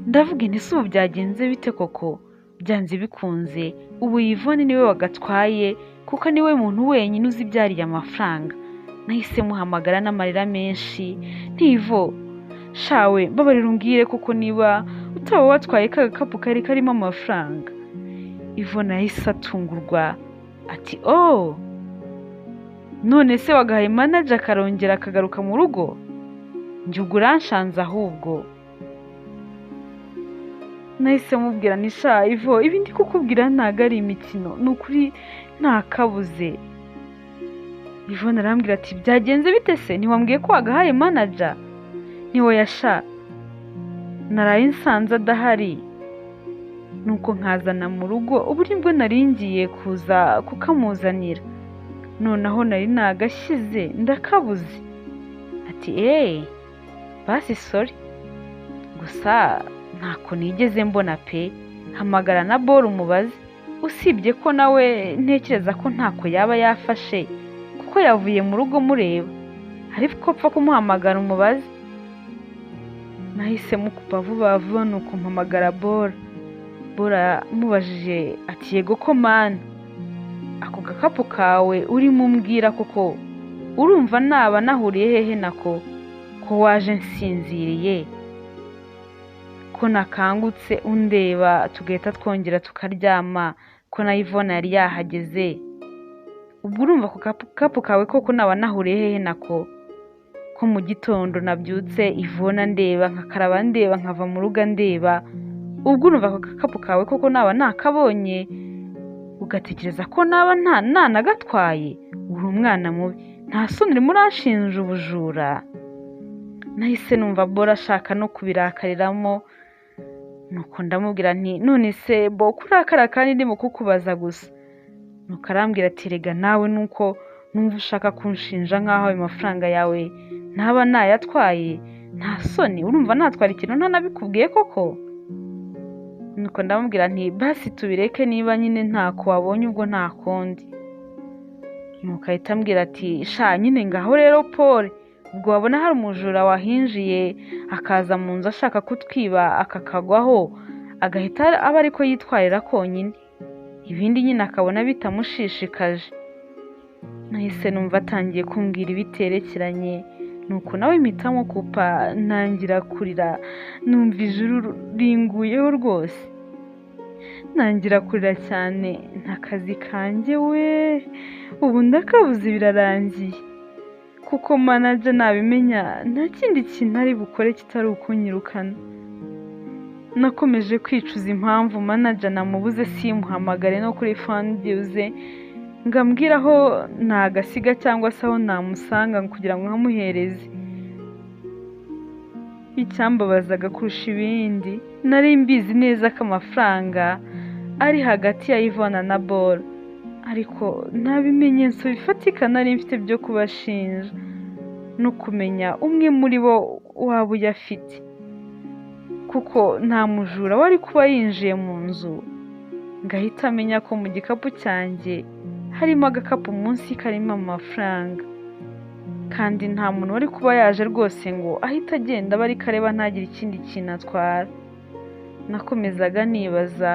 ndavuga nti ese ubu byagenze bite koko? Byanze bikunze ubu Yvonne niwe wagatwaye, kuko niwe muntu wenyine uzi ibyariye amafaranga. Nahise muhamagara n'amarira menshi, ntivo shawe babarira umbwire kuko niba utaba watwaye ka gakapu kari karimo amafaranga. Yvonne yahise atungurwa ati oh, none se wagahaye manager akarongera akagaruka mu rugo? Njye ubwo uranshanze ahubwo. Nahise mubwira ni sha Ivo, ibi ndi kukubwira ntago ari imikino, ni ukuri ntakabuze. Yvonne arambwira ati byagenze bite se? Ntiwambwiye ko wagahaye manager? Niwe yasha, naraye nsanze adahari, nuko nkazana mu rugo, ubu nibwo nari ngiye kuza kukamuzanira, noneho nari nagashyize ndakabuze. Ati basi sorry, gusa ntako nigeze mbona pe, hamagara na Bora umubaze, usibye ko nawe ntekereza ko ntako yaba yafashe kuko yavuye mu rugo mureba, ariko pfa kumuhamagara umubaze. Nahise mukupa vuba vuba nuko mpamagara Bora. Bora mubajije ati yego ko mana, ako gakapu kawe urimo umbwira koko urumva naba nahuriye hehe nako, ko waje nsinziriye, ko nakangutse undeba tugahita twongera tukaryama, ko na Yvonne yari yahageze. Ubwo urumva ako gakapu kawe koko naba nahuriye hehe nako, ko mu gitondo nabyutse Yvonne ndeba, nkakaraba ndeba, nkava mu rugo ndeba. Ubwo urumva ako gakapu kawe koko naba nakabonye ugatekereza ko naba nanagatwaye? Uri umwana mubi, nta soni urimo uranshinja ubujura. Nahise numva Bora ashaka no kubirakariramo, nuko ndamubwira nti none se bo kurakara kandi ndimo kukubaza gusa? Nuko arambwira ati rega nawe nuko numva ushaka kunshinja nk'aho ayo mafaranga yawe ntaba nayatwaye, nta soni, urumva natwara ikintu ntanabikubwiye koko? Nuko ndamubwira nti basi tubireke, niba nyine ntako wabonye ubwo nta kundi. Nuko ahita ambwira ati sha nyine ngaho rero Paul, ubwo wabona hari umujura wahinjiye akaza mu nzu ashaka kutwiba akakagwaho, agahita aba ariko yitwarira konyine, ibindi nyine akabona bitamushishikaje. Nahise numva atangiye kumbwira ibiterekeranye, nuko nawe mpitamo kupa, ntangira kurira, numva ijuru ringuyeho rwose, ntangira kurira cyane, ntakazi kanjye we, ubu ndakabuze birarangiye, kuko manager nabimenya nta kindi kintu ari bukore kitari ukunyirukana. Nakomeje kwicuza impamvu manager namubuze simuhamagare no kuri phone byuze ngambwira aho nagasiga cyangwa se aho namusanga kugira ngo nkamuhereze. Icyambabazaga kurusha ibindi, nari mbizi neza ko amafaranga ari hagati ya Yvonne na Bora, ariko nta bimenyetso bifatika nari mfite byo kubashinja no kumenya umwe muri bo waba uyafite, kuko nta mujura wari kuba yinjiye mu nzu ngahita amenya ko mu gikapu cyanjye harimo agakapu munsi karimo amafaranga, kandi nta muntu wari kuba yaje rwose ngo ahita agenda bari kareba ntagire ikindi kintu atwara. Nakomezaga nibaza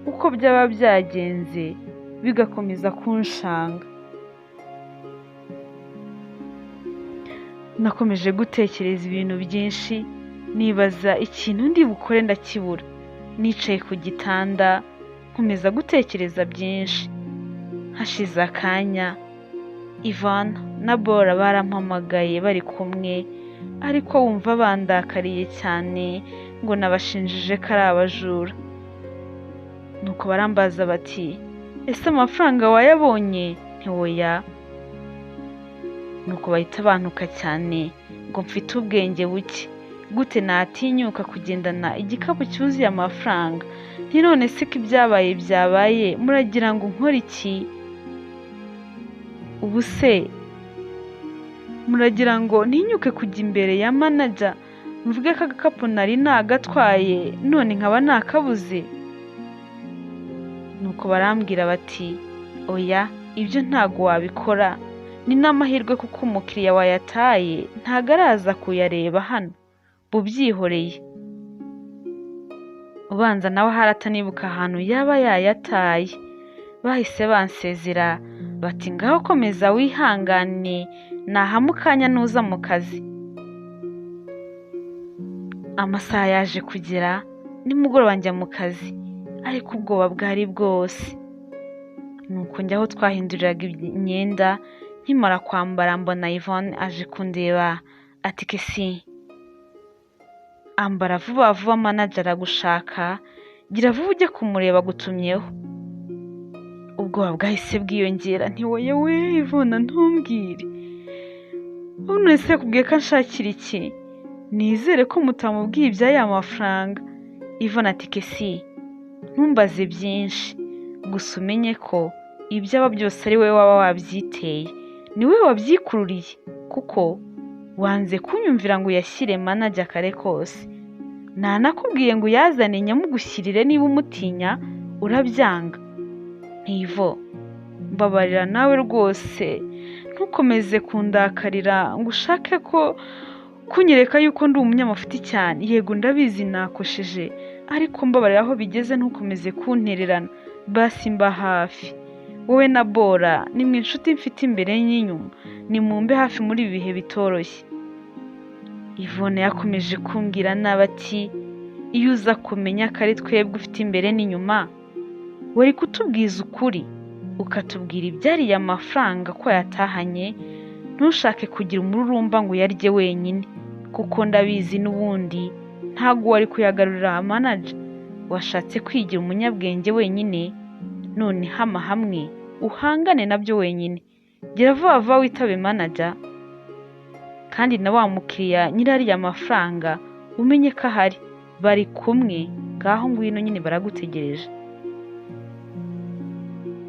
uko byaba byagenze, bigakomeza kunshanga. Nakomeje gutekereza ibintu byinshi, nibaza ikintu ndi bukore ndakibura. Nicaye ku gitanda nkomeza gutekereza byinshi. Hashize akanya Yvonne na Bora barampamagaye bari kumwe, ariko wumva bandakariye cyane ngo nabashinjije ko ari abajura. Nuko barambaza bati ese amafaranga wayabonye? Ntiwoya. Nuko bahita bantuka cyane ngo mfite ubwenge buke, gute natinyuka kugendana igikapu cyuzuye amafaranga? None se ko ibyabaye byabaye, muragira ngo nkore iki? Ubu se muragira ngo ntinyuke kujya imbere ya manager mvuge ko agakapu nari nagatwaye none nkaba nakabuze? Nuko barambwira bati oya, ibyo ntago wabikora, ni n'amahirwe kuko umukiriya wayataye ntago araza kuyareba hano, bubyihoreye. Ubanza nawe haratanibuka ahantu yaba yayataye. Bahise bansezera bati ngaho komeza wihangane, nahamukanya nuza mu kazi. Amasaha yaje kugera, nimugoroba njya mu kazi, ariko ubwoba bwari bwose. Nuko njya aho twahinduriraga imyenda, nkimara kwambara mbona Yvonne aje kundeba ati Kesi, ambara vuba vuba manager aragushaka, gira vuba ujye kumureba gutumyeho. Ubwoba bwahise bwiyongera, nti woye we Yvonne ntumbwire, none se kubwiye ko nshakira iki? Nizere ko mutamubwiye iby'aya mafaranga. Yvonne ati Kesi, ntumbaze byinshi, gusa umenye ko ibyaba byose ari wowe waba wabyiteye, ni wowe wabyikururiye, kuko wanze kunyumvira ngo uyashyire manager kare kose. Nanakubwiye ngo uyazane nyamugushyirire, niba umutinya urabyanga. Ntivo, mbabarira nawe rwose, ntukomeze kundakarira ngo ushake ko kunyereka yuko ndi umunyamafuti cyane. Yego ndabizi nakosheje, ariko mbabarira aho bigeze ntukomeze kuntererana, basi mba hafi. Wowe na Bora ni mwe inshuti mfite imbere n'inyuma, ni mumbe hafi muri ibi bihe bitoroshye. Yvonne yakomeje kumbwira nabi ati iyo uza kumenya ko ari twebwe ufite imbere n'inyuma, wari kutubwiza ukuri, ukatubwira ibyariye amafaranga ko yatahanye, ntushake kugira umururumba ngo uyarye wenyine, kuko ndabizi n'ubundi ntabwo wari kuyagarurira manager. Washatse kwigira umunyabwenge wenyine, none hama hamwe uhangane nabyo wenyine. Gira vuba vuba witabe manager, kandi na wa mukiriya nyirariya amafaranga umenye ko ahari, bari kumwe, ngaho ngwino nyine baragutegereje.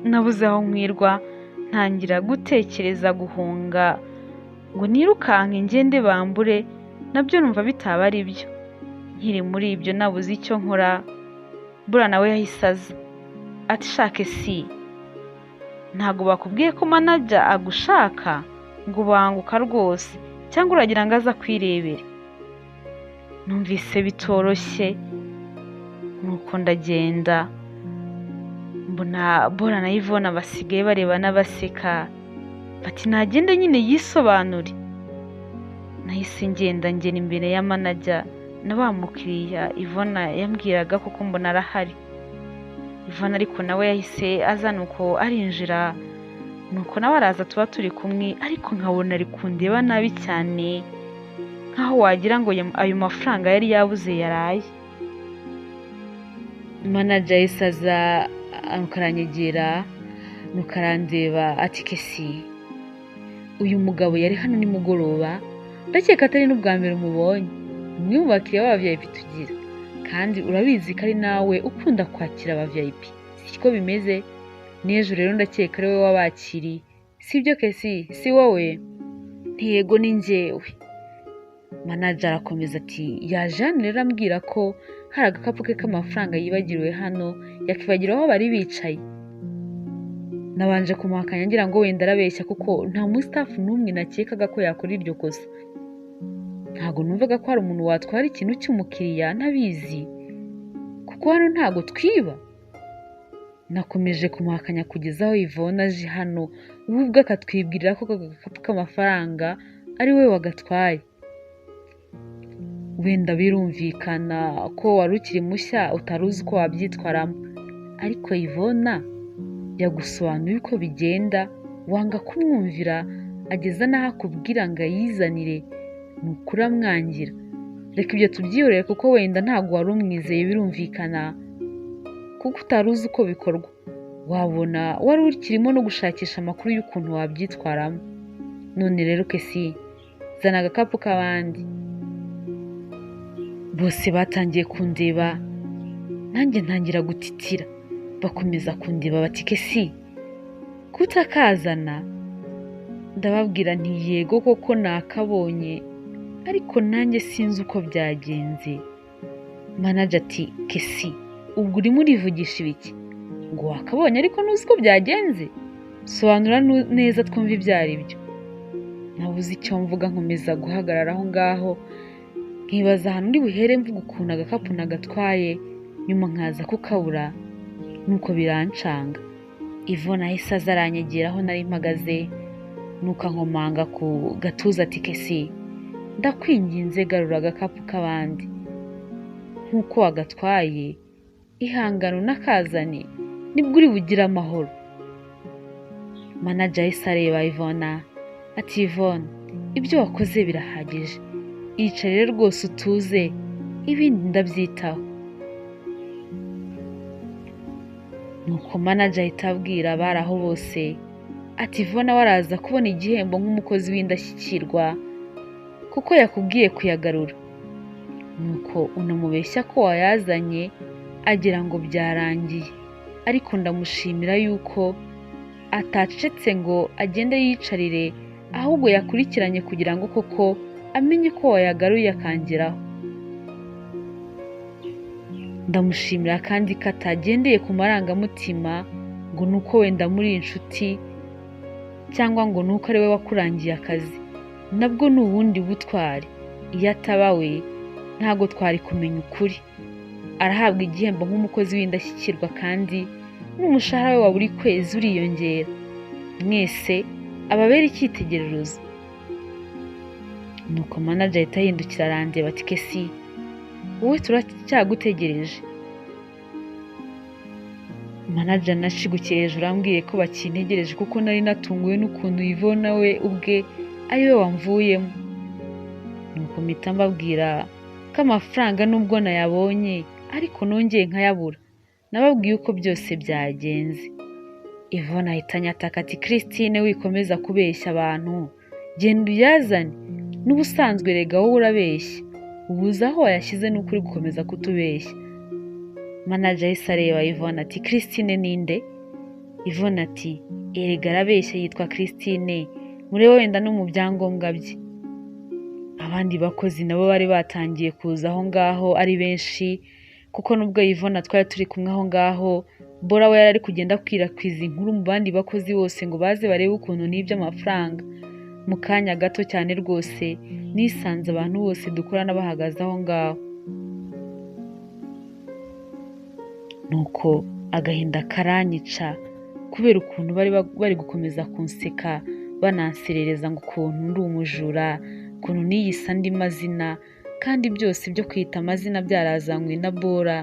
Nabuze aho nkwirwa, ntangira gutekereza guhunga ngo nirukanke ngende bambure, nabyo numva bitaba ari byo. Nkiri muri ibyo nabuze icyo nkora, Bora nawe yahise aza ati shake si, ntago bakubwiye ko manager agushaka ngo banguka rwose, cyangwa uragira ngo aza kwirebere? Numvise bitoroshye, nuko ndagenda. Mbona Bora na Yvonne basigaye bareba n'abaseka, bati nagende nyine yisobanure. Nahise ngenda ngera imbere ya manager na wa mukiriya Yvonne yambwiraga kuko mbona arahari. Yvonne ariko nawe yahise aza, nuko arinjira, nuko nawe araza tuba turi kumwe, ariko nkabona ari kundeba nabi cyane, nkaho wagira ngo ayo mafaranga yari yabuze yaraye. Manager yahise aza nukaranyegera, nukarandeba ati Kesi, uyu mugabo yari hano nimugoroba, ndakeka atari n'ubwa mbere umubonye, umwe mu bakiriya ba VIP tugira, kandi urabizi ko ari nawe ukunda kwakira aba VIP, siko bimeze? N'ejo rero ndakeka ari wowe wabakiriye, sibyo Kesi? Si wowe? Ntiyego ni njyewe. Manager arakomeza ati yaje hano rero ambwira ko hari agakapu ke k'amafaranga yibagiriwe hano, yakibagira aho bari bicaye. Nabanje kumuhakanya ngira ngo wenda arabeshya, kuko nta mu staff n'umwe nakekaga ko yakora iryo kosa. Ntago numvaga ko hari umuntu watwara ikintu cy'umukiriya ntabizi, kuko hano ntago twiba. Nakomeje kumuhakanya kugeza aho Yvonne aje hano, ubwo akatwibwirira ko agakapu k'amafaranga ari we wagatwaye. Wenda birumvikana ko wari ukiri mushya utaruzi uko wabyitwaramo, ariko Yvonne yagusobanuye uko bigenda, wanga kumwumvira, ageza n'aho akubwira ngo ayizanire, nukuri amwangira. Reka ibyo tubyihorere kuko wenda ntabwo wari umwizeye, birumvikana kuko utaruzi uko bikorwa. Wabona wari ukirimo no gushakisha amakuru y'ukuntu wabyitwaramo. None rero Kesi, zana agakapu k'abandi. Bose batangiye kundeba, nanjye ntangira gutitira. Bakomeza kundeba bati Kesi, kutakazana? Ndababwira nti yego koko nakabonye, ariko nanjye sinzi uko byagenze. Manager ati Kesi, ubwo urimo urivugisha ibiki? Ngo wakabonye ariko ntuzi ko byagenze? Sobanura neza twumva ibyo ari byo. Nabuze icyo mvuga, nkomeza guhagarara aho ngaho, nkibaza ahantu ndi buhere mvuga ukuntu agakapu nagatwaye, nyuma nkaza kukabura, nuko birancanga. Yvonne ahise aza aranyegera aho nari mpagaze, nuko ankomanga ku gatuza ati Kesi, ndakwinginze garura agakapu k'abandi. Nk'uko wagatwaye, ihangane unakazane, nibwo uri bugire amahoro. Manager ahise areba Yvonne ati Yvonne, ibyo wakoze birahagije. Iyicare rwose utuze, ibindi ndabyitaho. Nuko manager ahita abwira abari aho bose ati Yvonne waraza kubona igihembo nk'umukozi w'indashyikirwa, kuko yakubwiye kuyagarura. Nuko unamubeshya ko wayazanye agira ngo byarangiye, ariko ndamushimira yuko atacecetse ngo agende yicarire, ahubwo yakurikiranye kugira ngo koko amenye ko wayagaruye akangeraho. Ndamushimira kandi ko atagendeye ku marangamutima ngo nuko wenda muri inshuti cyangwa ngo nuko ari we wakurangiye akazi. Nabwo ni ubundi butwari. Iyo ataba we ntago twari kumenya ukuri. Arahabwa igihembo nk'umukozi w'indashyikirwa kandi n'umushahara we wa buri kwezi uriyongera. Mwese ababera icyitegererezo. Nuko manager ahita yindukira arandeba ati Kesi, wowe turacyagutegereje. Manager nashigukiye hejuru ambwiye ko bakintegereje kuko nari natunguwe n'ukuntu Yvonne we ubwe ari we wamvuyemo. Nuko mpita mbabwira ko amafaranga nubwo nayabonye ariko nongeye nkayabura. Nababwiye uko byose byagenze. Yvonne ahita anyataka ati Christine, wikomeza kubeshya abantu, genda uyazane. N'ubusanzwe rega wowe urabeshya, ubuze aho wayashyize nuko uri gukomeza kutubeshya. Manager ahise areba Yvonne ati Christine ninde? Yvonne ati erega arabeshya, yitwa Christine, murebe wenda no mu byangombwa bye. Abandi bakozi nabo bari batangiye kuza aho ngaho ari benshi, kuko nubwo Yvonne twari turi kumwe aho ngaho, Bora we yari kugenda akwirakwiza inkuru mu bandi bakozi bose ngo baze barebe ukuntu n'ibyo amafaranga. Mu kanya gato cyane rwose nisanze abantu bose dukorana bahagaze aho ngaho. Nuko agahinda karanyica kubera ukuntu bari gukomeza kunseka bananserereza ngo ukuntu ndi umujura, ukuntu niyise andi mazina, kandi byose byo kwita amazina byarazanywe na Bora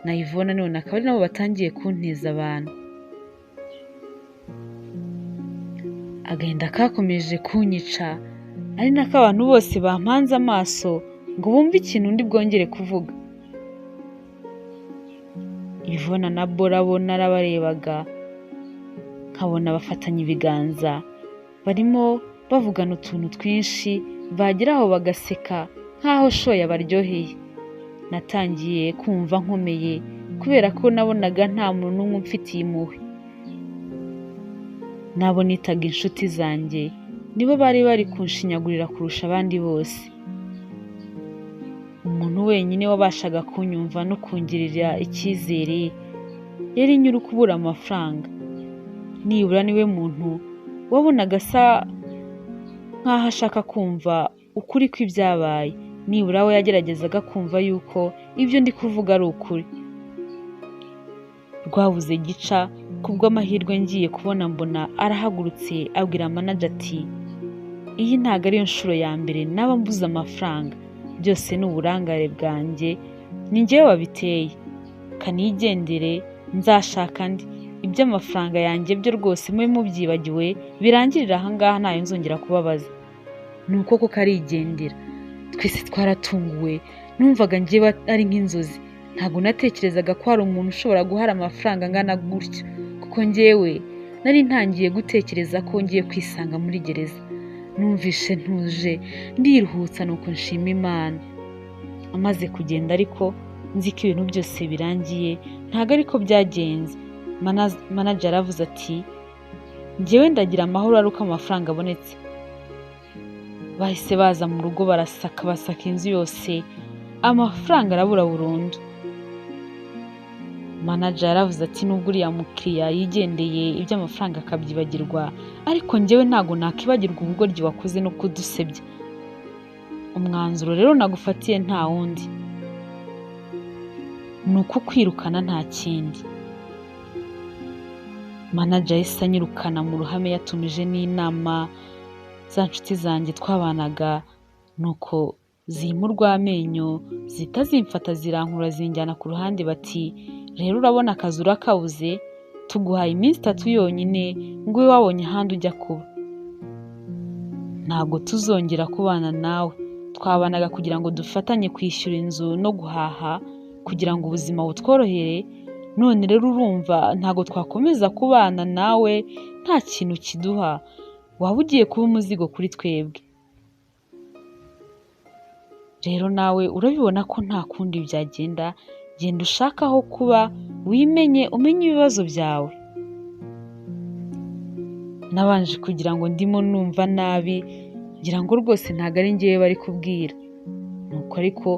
na Yvonne, none akaba ari nabo batangiye kunteza abantu. Agahinda kakomeje kunyica, ari nako abantu bose bampanze amaso ngo bumve ikintu ndi bwongere kuvuga. Yvonne na Bora bo narabarebaga nkabona bafatanya ibiganza, barimo bavugana utuntu twinshi, bagera aho bagaseka nk'aho show yabaryoheye. Natangiye kumva nkomeye kubera ko nabonaga nta muntu n'umwe mfitiye impuhwe. Nabo nitaga inshuti zanjye nibo bari kunshinyagurira kurusha abandi bose. Umuntu wenyine wabashaga kunyumva no kungirira icyizere yari nyiri kubura amafaranga. Nibura niwe muntu wabonaga asa nk'aho ashaka kumva ukuri kw'ibyabaye. Nibura we yageragezaga kumva yuko ibyo ndi kuvuga ari ukuri. Rwabuze gica kubw'amahirwe ngiye kubona mbona arahagurutse abwira manager ati iyi ntago ari inshuro ya mbere naba mbuze amafaranga, byose ni uburangare bwanjye, ni njyewe wabiteye, kanigendere nzashaka ndi, iby'amafaranga yanjye byo rwose mwe mubyibagiwe birangirira ahangaha ntayo nzongera kubabaza. Nuko ko karigendera. Twese twaratunguwe, numvaga njyewe ari nk'inzozi, ntago natekerezaga ko hari umuntu ushobora guhara amafaranga angana gutyo, kuko njyewe nari ntangiye gutekereza ko ngiye kwisanga muri gereza. numvishe ntuje ndiruhutsa nuko nshima Imana. Amaze kugenda ariko nzi ko ibintu byose birangiye, ntabwo ariko byagenze. Manager aravuze ati njyewe ndagira amahoro ari uko amafaranga abonetse. Bahise baza mu rugo basaka inzu yose, amafaranga arabura burundu. Manager yaravuze ati nubwo uriya mukiriya yigendeye iby'amafaranga akabyibagirwa, ariko njyewe ntago nakibagirwa ubugoryi wakoze no kudusebya. Umwanzuro rero nagufatiye nta wundi, ni ukukwirukana nta kindi. Manager yahise anyirukana mu ruhame, yatumije n'inama za nshuti zanjye twabanaga, nuko zimurwa amenyo zihita zimfata zirankura zinjyana ku ruhande bati rero urabona akazi urakabuze, tuguhaye iminsi 3 yonyine ngo ube wabonye ahandi ujya kuba. Ntabwo tuzongera kubana nawe, twabanaga kugira ngo dufatanye kwishyura inzu no guhaha kugira ngo ubuzima butworohere, none rero urumva ntabwo twakomeza kubana nawe nta kintu kiduha, waba ugiye kuba umuzigo kuri twebwe. Rero nawe urabibona ko nta kundi byagenda, genda ushaka aho kuba, wimenye umenye ibibazo byawe. Nabanje kugira ngo ndimo numva nabi, ngira ngo rwose ntabwo ari njyewe bari kubwira, nuko ariko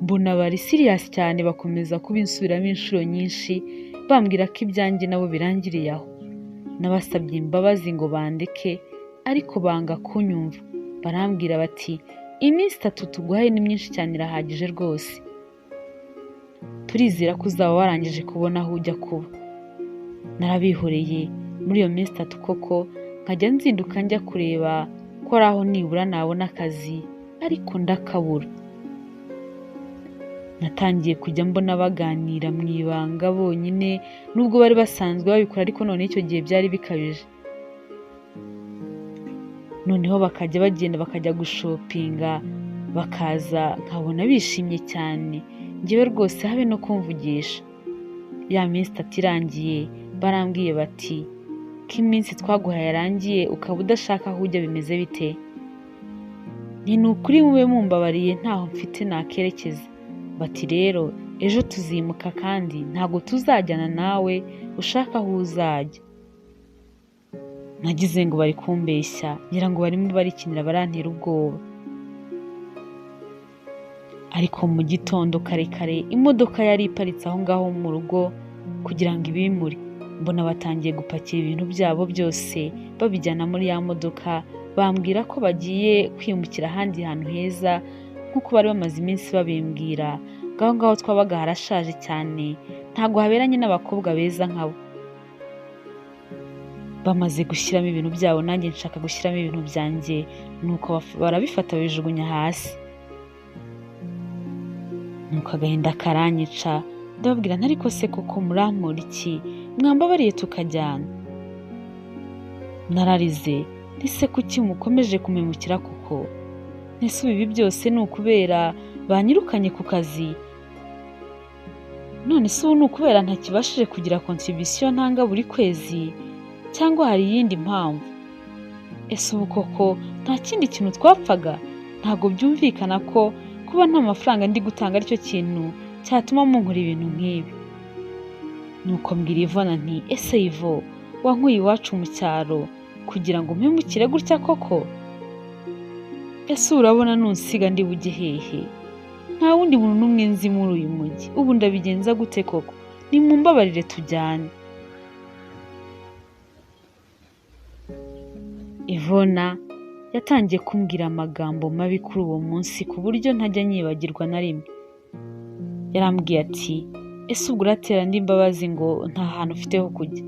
mbona bari serious cyane, bakomeza kubinsubiramo inshuro nyinshi bambwira ko ibyanjye nabo birangiriye aho. Nabasabye imbabazi ngo bandeke, ariko banga kunyumva. Barambwira bati iminsi 3 tuguhaye ni myinshi cyane, irahagije rwose, turizera ko uzaba warangije kubona aho ujya kuba. Narabihoreye muri iyo minsi 3 koko, nkajya nzinduka njya kureba ko ari aho nibura nabona akazi, ariko ndakabura. Natangiye kujya mbona baganira mu ibanga bonyine, nubwo bari basanzwe babikora, ariko none icyo gihe byari bikabije. Noneho bakajya bagenda bakajya gushopinga, bakaza nkabona bishimye cyane, njyewe rwose habe no kumvugisha. Ya minsi 3 irangiye barambwiye bati ko iminsi twaguhaye yarangiye ukaba udashaka aho ujya, bimeze bite? Ni ukuri mube mumbabariye ntaho mfite nakerekeza. Bati rero ejo tuzimuka kandi ntabwo tuzajyana nawe, ushaka aho uzajya. Nagize ngo bari kumbeshya, ngira ngo barimo barikinira barantera ubwoba. Ariko mu gitondo kare imodoka yari iparitse aho ngaho mu rugo kugira ngo ibimure, mbona batangiye gupakira ibintu byabo byose babijyana muri ya modoka. Bambwira ko bagiye kwimukira ahandi hantu heza, nk'uko bari bamaze iminsi babimbwira. Ngaho twabaga harashaje cyane, ntabwo haberanye n'abakobwa beza nkabo. Bamaze gushyiramo ibintu byabo, nanjye nshaka gushyiramo ibintu byanjye, nuko barabifata bijugunya hasi. Nuko agahinda karanyica, ndababwira ntariko se koko murampora iki, mwambabariye tukajyana. Nararize, ese kuki mukomeje kumemukira koko? Ese ibi byose ni ukubera banyirukanye ku kazi? None se ubu ni ukubera ntakibashije kugira contribution ntanga buri kwezi, cyangwa hari iyindi mpamvu? Ese ubu koko nta kindi kintu twapfaga? Ntabwo byumvikana ko kuba nta mafaranga ndi gutanga aricyo kintu cyatuma munkora ibintu nk'ibi. Nuko mbwira Ivona nti ese Ivo, wankuye iwacu mu cyaro kugira ngo mpemukire gutya koko? Ese urabona nunsiga ndi bujye hehe? Nta wundi muntu n'umwe nzi muri uyu mujyi, ubu ndabigenza gute koko? Nimumbabarire tujyane. Ivona yatangiye kumbwira amagambo mabi kuri uwo munsi ku buryo ntajya nyibagirwa na rimwe. Yarambwiye ati ese ubwo uratera ndi imbabazi ngo nta hantu ufite ho kujya?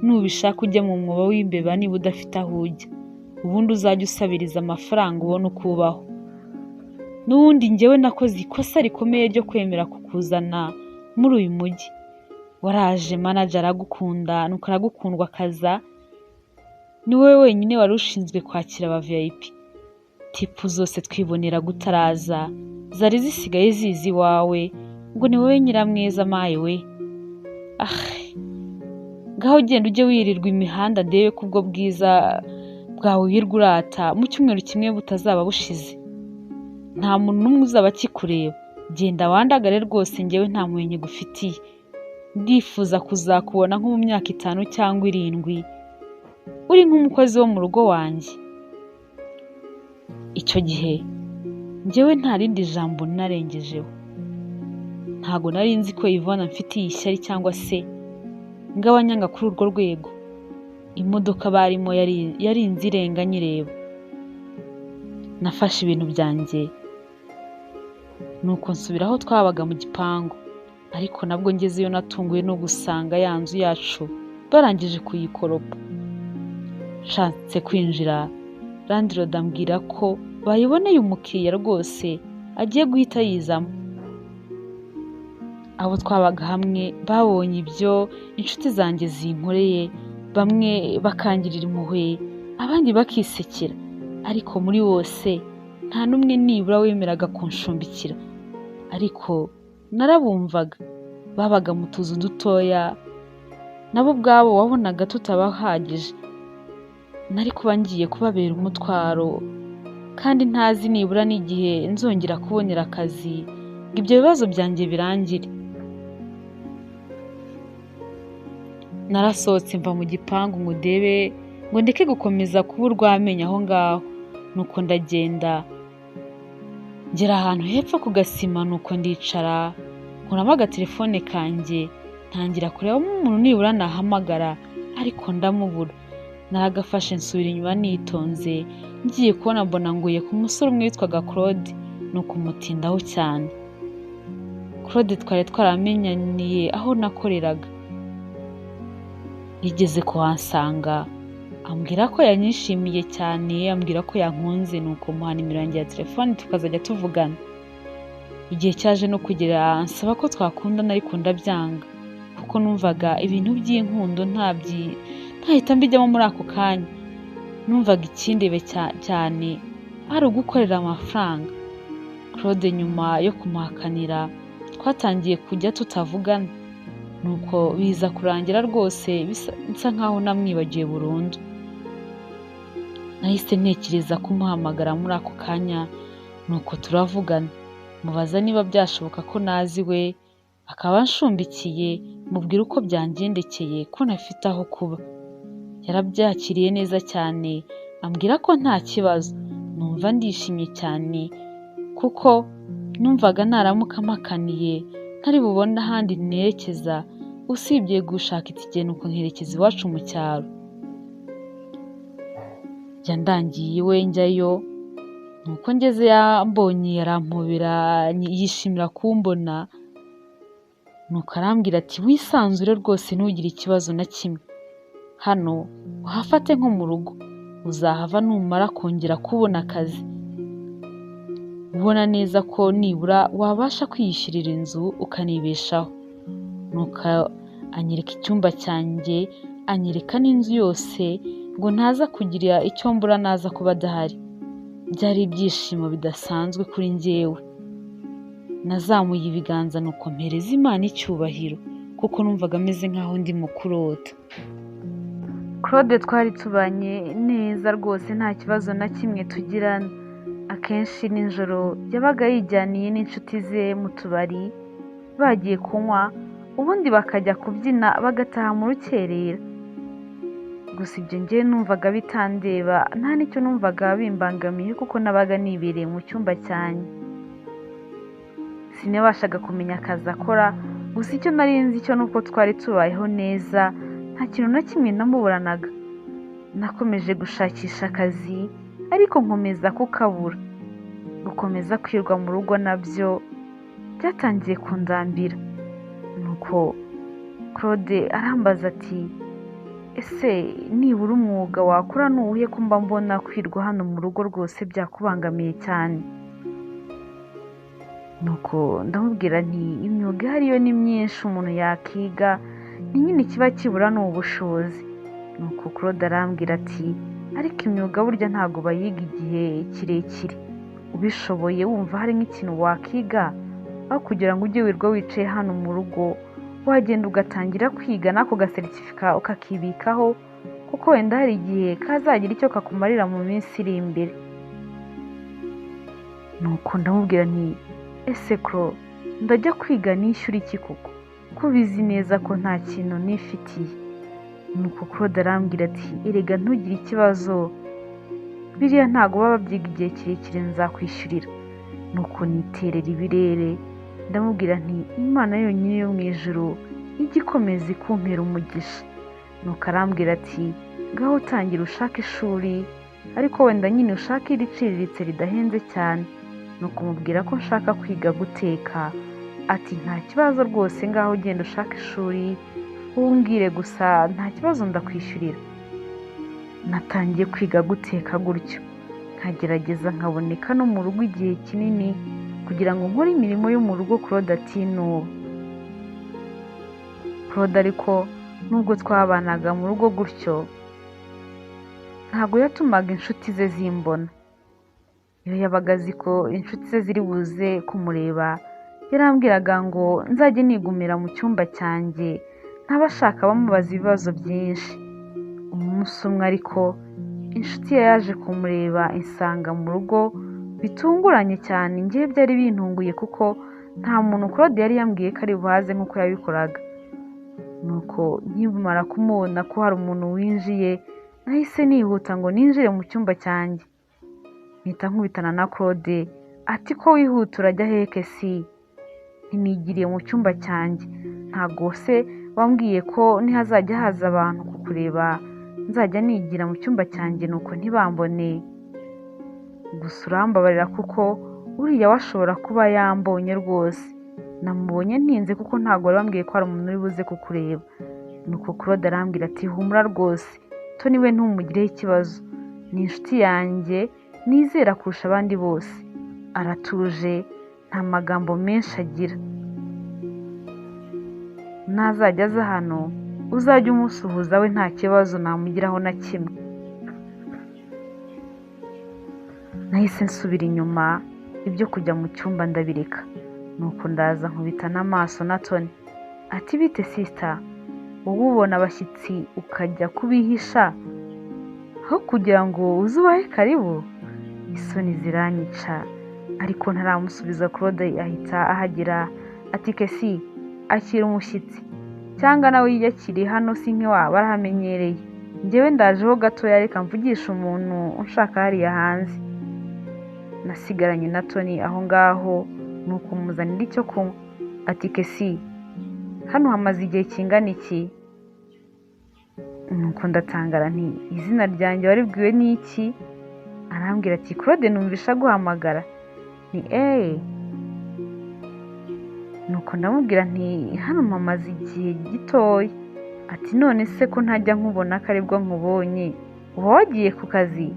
Nubishaka ujya mu mwobo w'imbeba niba udafite aho ujya, ubundi uzajya usabiriza amafaranga ubone uko ubaho. N'ubundi njyewe nakoze ikosa rikomeye ryo kwemera kukuzana muri uyu mujyi. Waraje manager aragukunda, nuko aragukundwa akaza, ni wowe wenyine wari ushinzwe kwakira aba VIP. Tipu zose twibonera gutaraza zari zisigaye zizi wawe, ngo ni wowe nyiramwiza maye we. Ngaho genda ujye wirirwa imihanda ndebe kubwo bwiza bwawe wirwa urata mu cyumweru kimwe butazaba bushize. Nta muntu n'umwe uzaba akikureba. Genda wandagare rwose, njyewe nta mpuhwe nkigufitiye. Ndifuza kuzakubona nko mu myaka 5 cyangwa 7 uri nk'umukozi wo mu rugo wanjye. Icyo gihe njyewe nta rindi jambo narengejeho. Ntago nari nzi ko Yvonne amfitiye ishyari cyangwa se ngabanyanga kuri urwo rwego. Imodoka barimo yari inzirenga nyireba. Nafashe ibintu byanjye nuko nsubira aho twabaga mu gipangu, ariko nabwo ngezeyo natunguwe no gusanga ya nzu yacu barangije kuyikoropa. Nshatse kwinjira, landlord ambwira ko bayiboneye umukiriya rwose agiye guhita yizamo. Abo twabaga hamwe babonye ibyo inshuti zanjye zinkoreye, bamwe bakangirira impuhwe, abandi bakisekera, ariko muri bose nta n'umwe nibura wemeraga kunshumbikira. Ariko narabumvaga, babaga mu tuzu dutoya, nabo ubwabo wabonaga tutabahagije. Nari kuba ngiye kubabera umutwaro, kandi ntazi nibura n'igihe nzongera kubonera akazi ngo ibyo bibazo byanjye birangire. Narasohotse mva mu gipangu ngo ndeke gukomeza kuba urw'amenyo aho ngaho. Nuko ndagenda ngera ahantu hepfo ku gasima, nuko ndicara nkuramo agatelefone kanjye ntangira kureba umuntu nibura nahamagara, ariko ndamubura. Naragafashe nsubira inyuma nitonze, ngiye kubona mbona nguye ku musore umwe witwaga Claude, nuko mutindaho cyane. Claude twari twaramenyaniye aho nakoreraga. Yigeze kuhansanga ambwira ko yanyishimiye cyane, ambwira ko yankunze, nuko muha nimero yanjye ya telefone tukazajya tuvugana. Igihe cyaje no kugera ansaba ko twakundana, ariko ndabyanga kuko numvaga ibintu by'inkundo ntahita mbijyamo muri ako kanya. Numvaga ikindebe cyane ari ugukorera amafaranga. Claude nyuma yo kumuhakanira twatangiye kujya tutavugana, nuko biza kurangira rwose bisa nkaho namwibagiye burundu. Nahise ntekereza kumuhamagara muri ako kanya, nuko turavugana, mubaza niba byashoboka ko nazi we akaba anshumbikiye, mubwira uko byangendekeye ko nafite aho kuba. Yarabyakiriye neza cyane, ambwira ko nta kibazo. Numva ndishimye cyane kuko numvaga naramuka mpakaniye ntari bubone ahandi nerekeza usibye gushaka itike nuko nkerekeza iwacu mu cyaro. Yandangiye iwe njyayo, nuko ngeze yambonye arampobera yishimira kumbona, nuko arambwira ati wisanzure rwose ntugire ikibazo na kimwe, hano uhafate nko mu rugo, uzahava numara kongera kubona akazi, ubona neza ko nibura wabasha kwiyishyurira inzu ukanibeshaho. Nuko anyereka icyumba cyanjye, anyereka n'inzu yose, ngo ntaza kugira icyo mbura naza kuba adahari. Byari ibyishimo bidasanzwe kuri njyewe. Nazamuye ibiganza nuko mpereza Imana icyubahiro, kuko numvaga ameze nkaho ndi mu kurota. Claude twari tubanye neza rwose, nta kibazo na kimwe tugirana. Akenshi nijoro yabaga yijyaniye n'inshuti ze mu tubari, bagiye kunywa, ubundi bakajya kubyina bagataha mu rukerera. Gusa ibyo njye numvaga bitandeba, nta n'icyo numvaga bimbangamiye kuko nabaga nibereye mu cyumba cyanjye. Sinabashaga kumenya akazi akora, gusa icyo nari nzi cyo nuko twari tubayeho neza, nta kintu na kimwe namuburanaga. Nakomeje gushakisha akazi, ariko nkomeza kukabura. Gukomeza kwirwa mu rugo nabyo byatangiye kundambira. Nuko Claude arambaza ati ese nibura umwuga wakora nuwuhe ko mba mbona kwirwa hano mu rugo rwose byakubangamiye cyane? Nuko ndamubwira nti imyuga ihariyo ni myinshi umuntu yakiga, ni nyine kiba kibura ni ubushobozi. Nuko Claude arambwira ati ariko imyuga burya ntabwo bayiga igihe kirekire. Ubishoboye wumva hari nk'ikintu wakiga, aho kugira ngo ujye wirwa wicaye hano mu rugo, wagenda ugatangira kwiga n'ako gasertifika ukakibikaho, kuko wenda hari igihe kazagira icyo kakumarira mu minsi iri imbere. Nuko ndamubwira nti ese Clo, ndajya kwiga nishyura iki koko ko ubizi neza ko nta kintu nifitiye? Nuko Claude arambwira ati erega ntugire ikibazo, biriya ntago baba babyiga igihe kirekire nzakwishyurira. Nuko niterera ibirere ndamubwira nti Imana yonyine yo mu ijuru ijya ikomeza ikumpera umugisha. Nuko arambwira ati ngaho utangira ushaka ishuri, ariko wenda nyine ushaka iriciriritse ridahenze cyane. Nuko mubwira ko nshaka kwiga guteka. Ati nta kibazo rwose, ngaho ugenda ushaka ishuri umbwire gusa, nta kibazo ndakwishyurira. Natangiye kwiga guteka gutyo, nkagerageza nkaboneka no mu rugo igihe kinini kugira ngo nkore imirimo yo mu rugo Claude atinuba. Claude ariko nubwo twabanaga mu rugo gutyo, ntabwo yatumaga inshuti ze zimbona. Iyo yabaga azi ko inshuti ze ziri buze kumureba, yarambwiraga ngo nzajye nigumira mu cyumba cyanjye ntabashaka bamubaza ibibazo byinshi. Umunsi umwe ariko inshuti ye yaje kumureba insanga mu rugo bitunguranye cyane. Njyewe byari bintunguye kuko nta muntu Claude yari yambwiye ko ari buhaze nk'uko yabikoraga. Nuko nkimara kumubona ko hari umuntu winjiye, nahise nihuta ngo ninjire mu cyumba cyanjye. Mpita nkubitana na Claude ati ko wihuta urajya hehe Kesi? Ntinigiriye mu cyumba cyanjye. Ntago se wambwiye ko nihazajya haza abantu kukureba nzajya nigira mu cyumba cyanjye nuko ntibambone? Gusa urambabarira kuko uriya washobora kuba yambonye rwose. Namubonye ntinze kuko ntago wari wambwiye ko hari umuntu uri buze kukureba. Nuko Claude arambwira ati humura rwose, Tony we ntumugireho ikibazo, ni inshuti yanjye nizera kurusha abandi bose. Aratuje, nta magambo menshi agira. Nazajya aza hano uzajya umusuhuza we nta kibazo namugiraho na kimwe. Nahise nsubira inyuma, ibyo kujya mu cyumba ndabireka. Nuko ndaza nkubita n'amaso na Tony. Ati bite sister, wowe ubona abashyitsi ukajya kubihisha aho kugira ngo uzubahe karibu? Isoni ziranyica, ariko ntaramusubiza. Claude ahita ahagera ati Kesi, akira umushyitsi cyangwa nawe yiyakiriye hano si nk'iwaba arahamenyereye. Njyewe ndajeho gatoya, reka mvugisha umuntu unshaka hariya hanze. Nasigaranye na Tony aho ngaho, nuko muzanira icyo kunywa. Ati Kesi, hano hamaze igihe kingana iki? Nuko ndatangara nti izina ryanjye waribwiwe n'iki? Arambwira ati Claude numvisha guhamagara. Ni nuko ndamubwira nti hano mpamaze igihe gitoya. Ati none se ko ntajya nkubona ko aribwo nkubonye, uba wagiye ku kazi?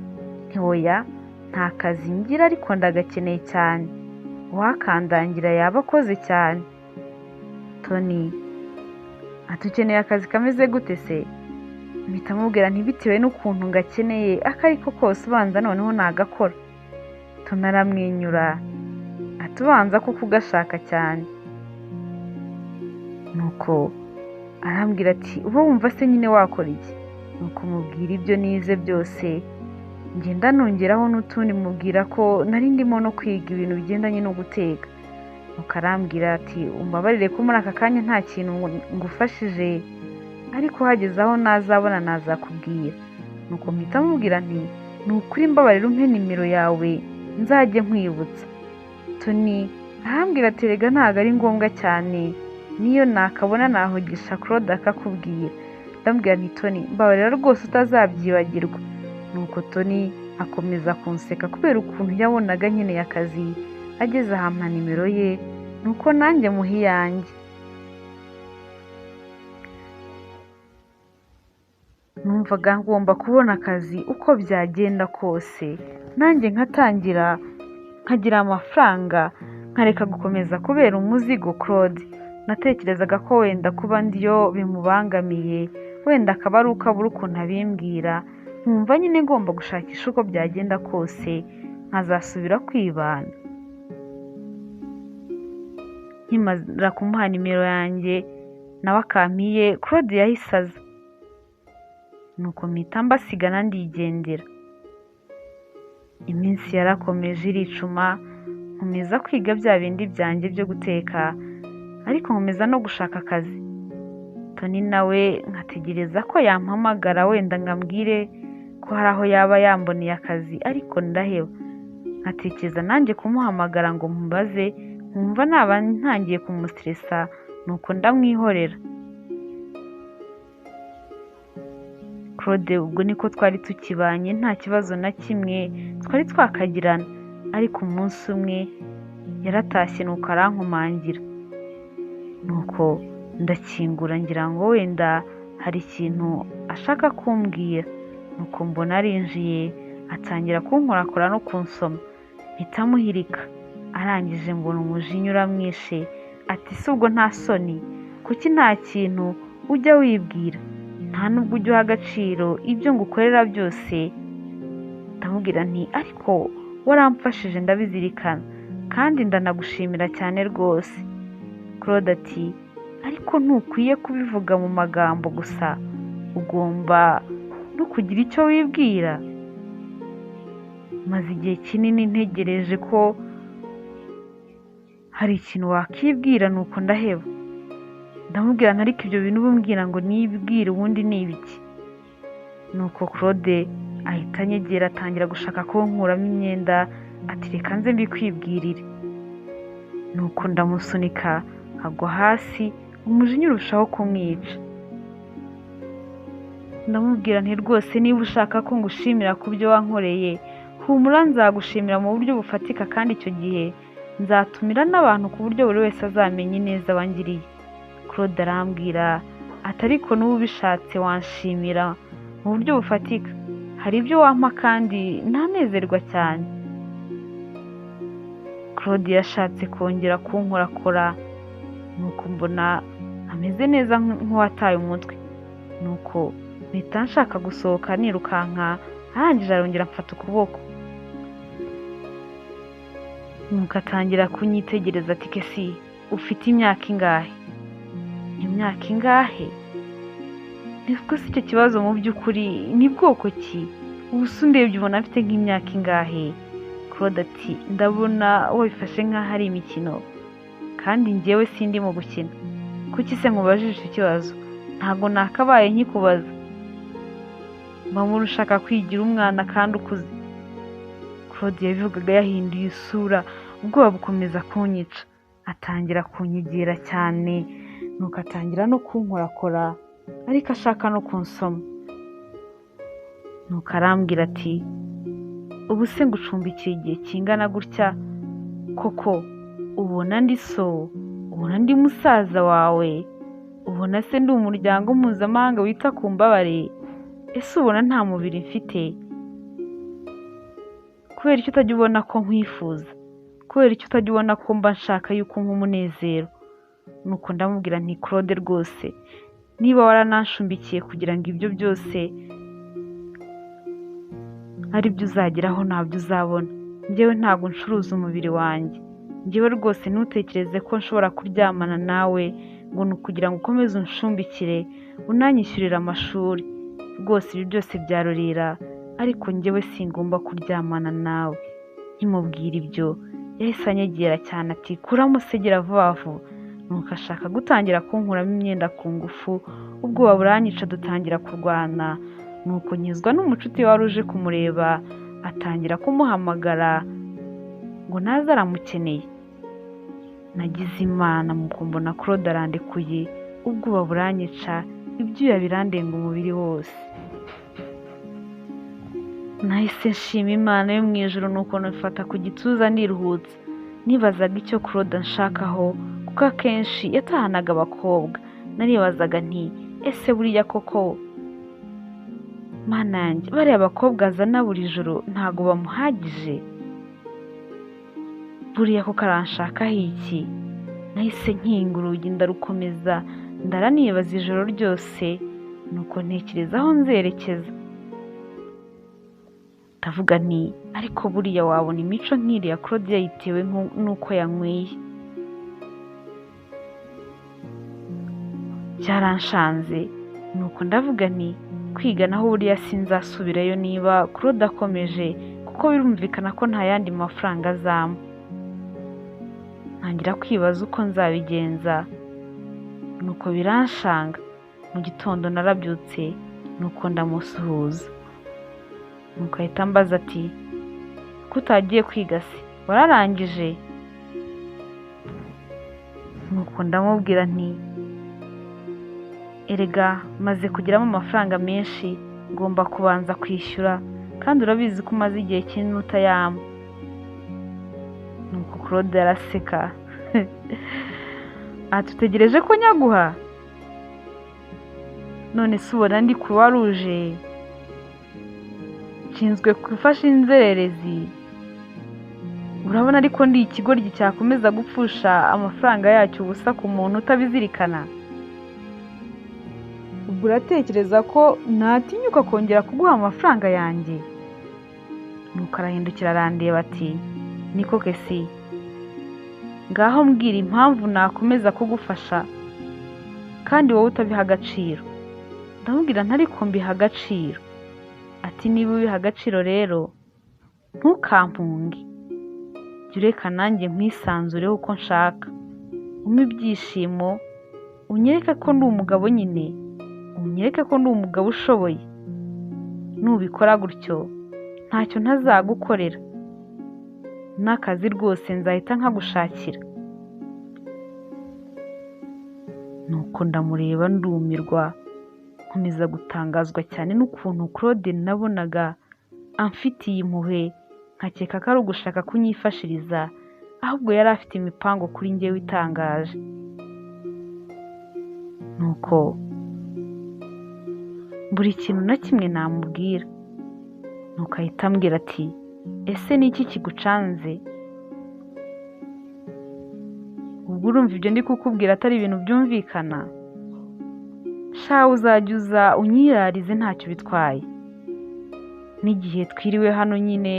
Ntiwoya, nta kazi ngira ariko ndagakeneye cyane, uwakandangira yaba akoze cyane. Tony ati ukeneye akazi kameze gute se? Mpita mubwira ntibitewe n'ukuntu ngakeneye ako ariko kose ubanza noneho nagakora. Tony aramwenyura ati ubanza kuko ugashaka cyane. Nuko arambwira ati uba wumva se nyine wakora iki? Nuko mubwira ibyo nize byose, ngenda nongeraho n'utundi mubwira ko nari ndimo no kwiga ibintu bigendanye no guteka. Nuko arambwira ati umbabarire ko muri aka kanya nta kintu ngufashije, ariko hageze aho nazabona nazakubwira. Nuko mpita mubwira nti ni ukuri mbabarira umpe nimero yawe nzajye nkwibutsa. Tony arambwira ati rega ntabwo ari ngombwa cyane, niyo nakabona nahugisha Claude akakubwira. Ndambwira nti Tony mbabarira rwose utazabyibagirwa. Nuko Tony akomeza kunseka kubera ukuntu yabonaga nkeneye akazi. Ageze ahampa nimero ye, nuko nanjye muha iyanjye. Numvaga ngomba kubona akazi uko byagenda kose, nanjye nkatangira nkagira amafaranga, nkareka gukomeza kubera umuzigo Claude. Natekerezaga ko wenda kuba ndiyo bimubangamiye, wenda akaba ari uko abura ukuntu abimbwira. Nkumva nyine ngomba gushakisha uko byagenda kose nkazasubira kwibana. Nkimara kumuha nimero yanjye nawe akampiye, Claude yahise aza. nuko mpita mbasigana ndigendera. Iminsi yarakomeje iricuma, nkomeza kwiga bya bindi byanjye byo guteka, ariko nkomeza no gushaka akazi. Tony nawe nkategereza ko yampamagara wenda ngambwire ko hari aho yaba yamboneye akazi, ariko ndaheba. Nkatekereza nanjye kumuhamagara ngo mubaze, nkumva naba ntangiye kumustresa, nuko ndamwihorera. Claude ubwo niko twari tukibanye, nta kibazo na kimwe twari twakagirana, ariko umunsi umwe yaratashye nuko arankomangira. Nuko ndakingura ngira ngo wenda hari ikintu ashaka kumbwira, nuko mbona arinjiye atangira kunkorakora no kunsoma. Mpita muhirika, arangije mbona umujinya uramwishe, ati "Si ubwo nta soni? Kuki nta kintu ujya wibwira? Nta nubwo ujya uha agaciro ibyo ngukorera byose?" Ndamubwira nti "Ariko waramfashije ndabizirikana, kandi ndanagushimira cyane rwose." Claude ati "Ariko ntukwiye kubivuga mu magambo gusa, ugomba no kugira icyo wibwira." Maze igihe kinini ntegereje ko hari ikintu wakibwira, nuko ndaheba. Ndamubwira nti "Ariko ibyo bintu ubumbwira ngo nibwire ubundi ni ibiki?" Nuko Claude ahita anyegera atangira gushaka kunkuramo imyenda, ati "Reka nze mbikwibwirire." Nuko ndamusunika agwa hasi, umujinya urushaho kumwica. Ndamubwira nti "Rwose niba ushaka ko ngushimira ku byo wankoreye, humura nzagushimira mu buryo bufatika, kandi icyo gihe nzatumira n'abantu ku buryo buri wese azamenya ineza wangiriye." Claude arambwira ati "Ariko n'ubu ubishatse wanshimira mu buryo bufatika, hari ibyo wampa kandi ntanezerwa cyane." Claude yashatse kongera kunkorakora, nuko mbona ameze neza nk'uwataye umutwe. Nuko mpita nshaka gusohoka nirukanka, arangije arongera amfata ukuboko. Nuko atangira kunyitegereza ati "Kesi, ufite imyaka ingahe?" "Imyaka ingahe? Nibwo si icyo kibazo mu by'ukuri, ni bwoko ki? Ubu se undebye ubona afite nk'imyaka ingahe?" Claude ati "Ndabona wabifashe nk'aho ari imikino, kandi njyewe sindi mu gukina. Kuki se nkubajije icyo kibazo? Ntabwo nakabaye nkikubaza. Mama ushaka kwigira umwana kandi ukuze." Claude yabivugaga yahinduye isura, ubwoba bukomeza kunyica. Atangira kunyegera cyane, nuko atangira no kunkorakora, ariko ashaka no kunsoma. Nuko arambwira ati "Ubu se ngucumbikiye igihe kingana gutya, koko ubona ndi so? Ubona ndi musaza wawe? Ubona se ndi umuryango mpuzamahanga wita ku mbabare? Ese ubona nta mubiri mfite? Kubera icyo utajya ubona ko nkwifuza? Kubera icyo utajya ubona ko mba nshaka yuko nk'umunezero?" Nuko ndamubwira nti "Claude rwose, niba warananshumbikiye kugira ngo ibyo byose ari byo uzageraho, ntabyo uzabona. Njyewe ntabwo ncuruza umubiri wanjye. Njyewe rwose ntutekereze ko nshobora kuryamana nawe ngo ni ukugira ngo ukomeze unshumbikire, unanyishyurire amashuri. Rwose ibi byose byarurira, ariko njyewe singomba kuryamana nawe." Nkimubwira ibyo yahise anyegera cyane ati "Kuramo segera vuba vuba." Nuko ashaka gutangira kunkuramo imyenda ku ngufu, ubwoba buranyica, dutangira kurwana. Nuko nyizwa n'umucuti wari uje kumureba, atangira kumuhamagara ngo naze aramukeneye. Nagize Imana muko mbona Claude arandekuye, ubwoba buranyica, ibyuya birandenga umubiri wose. Nahise nshima Imana yo mu ijuru, nuko nifata ku gituza niruhutse. Nibazaga icyo Claude anshakaho, kuko akenshi yatahanaga abakobwa. Naribazaga nti ese buriya koko Mana yanjye, bariya abakobwa azana buri joro ntago bamuhagije? Buriya koko aranshakaho iki? Nahise nkinga urugi ndarukomeza, ndaranibaza ijoro ryose, nuko ntekereza aho nzerekeza. Ndavuga nti ariko buriya wabona imico nk'iriya Claude yayitewe n'uko yanyweye? Byaranshanze, nuko ndavuga nti kwiga naho buriya sinzasubirayo niba Claude akomeje, kuko birumvikana ko nta yandi mafaranga azampa. Ntangira kwibaza uko nzabigenza, nuko biranshanga. Mu gitondo narabyutse nuko ndamusuhuza, nuko ahita ambaza ati ko utagiye kwiga se, wararangije? Nuko ndamubwira nti erega maze kugiramo amafaranga menshi, ngomba kubanza kwishyura, kandi urabizi ko umaze igihe kinini utayampa. Nuko Claude araseka ati utegereje ko nyaguha? None se ubona ndi Croix Rouge, nshinzwe gufasha inzererezi? Urabona ariko ndi ikigoryi cyakomeza gupfusha amafaranga yacyo ubusa ku muntu utabizirikana? Ubwo uratekereza ko natinyuka kongera kuguha amafaranga yanjye? Nuko arahindukira arandeba ati niko kesi, ngaho mbwira impamvu nakomeza kugufasha kandi wowe utabiha agaciro. Ndamubwira ntariko mbiha agaciro. Ati niba ubiha agaciro rero ntukampunge, jya ureka nanjye nkwisanzureho uko nshaka, umpe ibyishimo, unyereke ko ndi umugabo nyine, unyereke ko ndi umugabo ushoboye. Nubikora gutyo ntacyo ntazagukorera, n'akazi rwose nzahita nkagushakira. Nuko ndamureba ndumirwa, nkomeza gutangazwa cyane n'ukuntu Claude nabonaga amfitiye impuhwe, nkakeka ko ari ugushaka kunyifashiriza, ahubwo yari afite imipango kuri njyewe itangaje. Nuko buri kintu na kimwe namubwira. Nuko ahita ambwira ati ese ni iki kigucanze? Ubwo urumva ibyo ndi kukubwira atari ibintu byumvikana? Sha uzajya uza unyirarize ntacyo bitwaye, n'igihe twiriwe hano nyine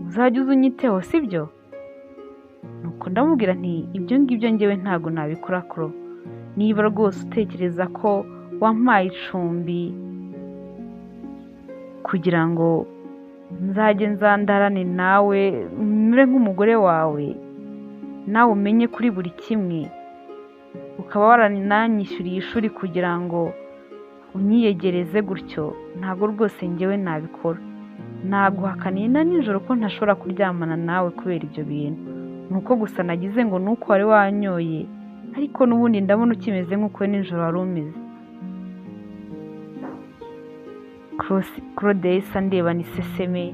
uzajya uza unyiteho, sibyo? Nuko ndamubwira nti ibyo ngibyo njyewe ntabwo nabikora Cro, niba rwose utekereza ko wampaye icumbi kugira ngo nzajye nzandarane nawe mure nk'umugore wawe, nawe umenye kuri buri kimwe, ukaba warananyishyuriye ishuri kugira ngo unyiyegereze gutyo, ntabwo rwose njyewe nabikora. Naguhakaniye na nijoro ko ntashobora kuryamana nawe kubera ibyo bintu. Nuko gusa nagize ngo nuko wari wanyoye, ariko n'ubundi ndabona ukimeze nk'uko nijoro wari umeze. Claude yahise andeba n'iseseme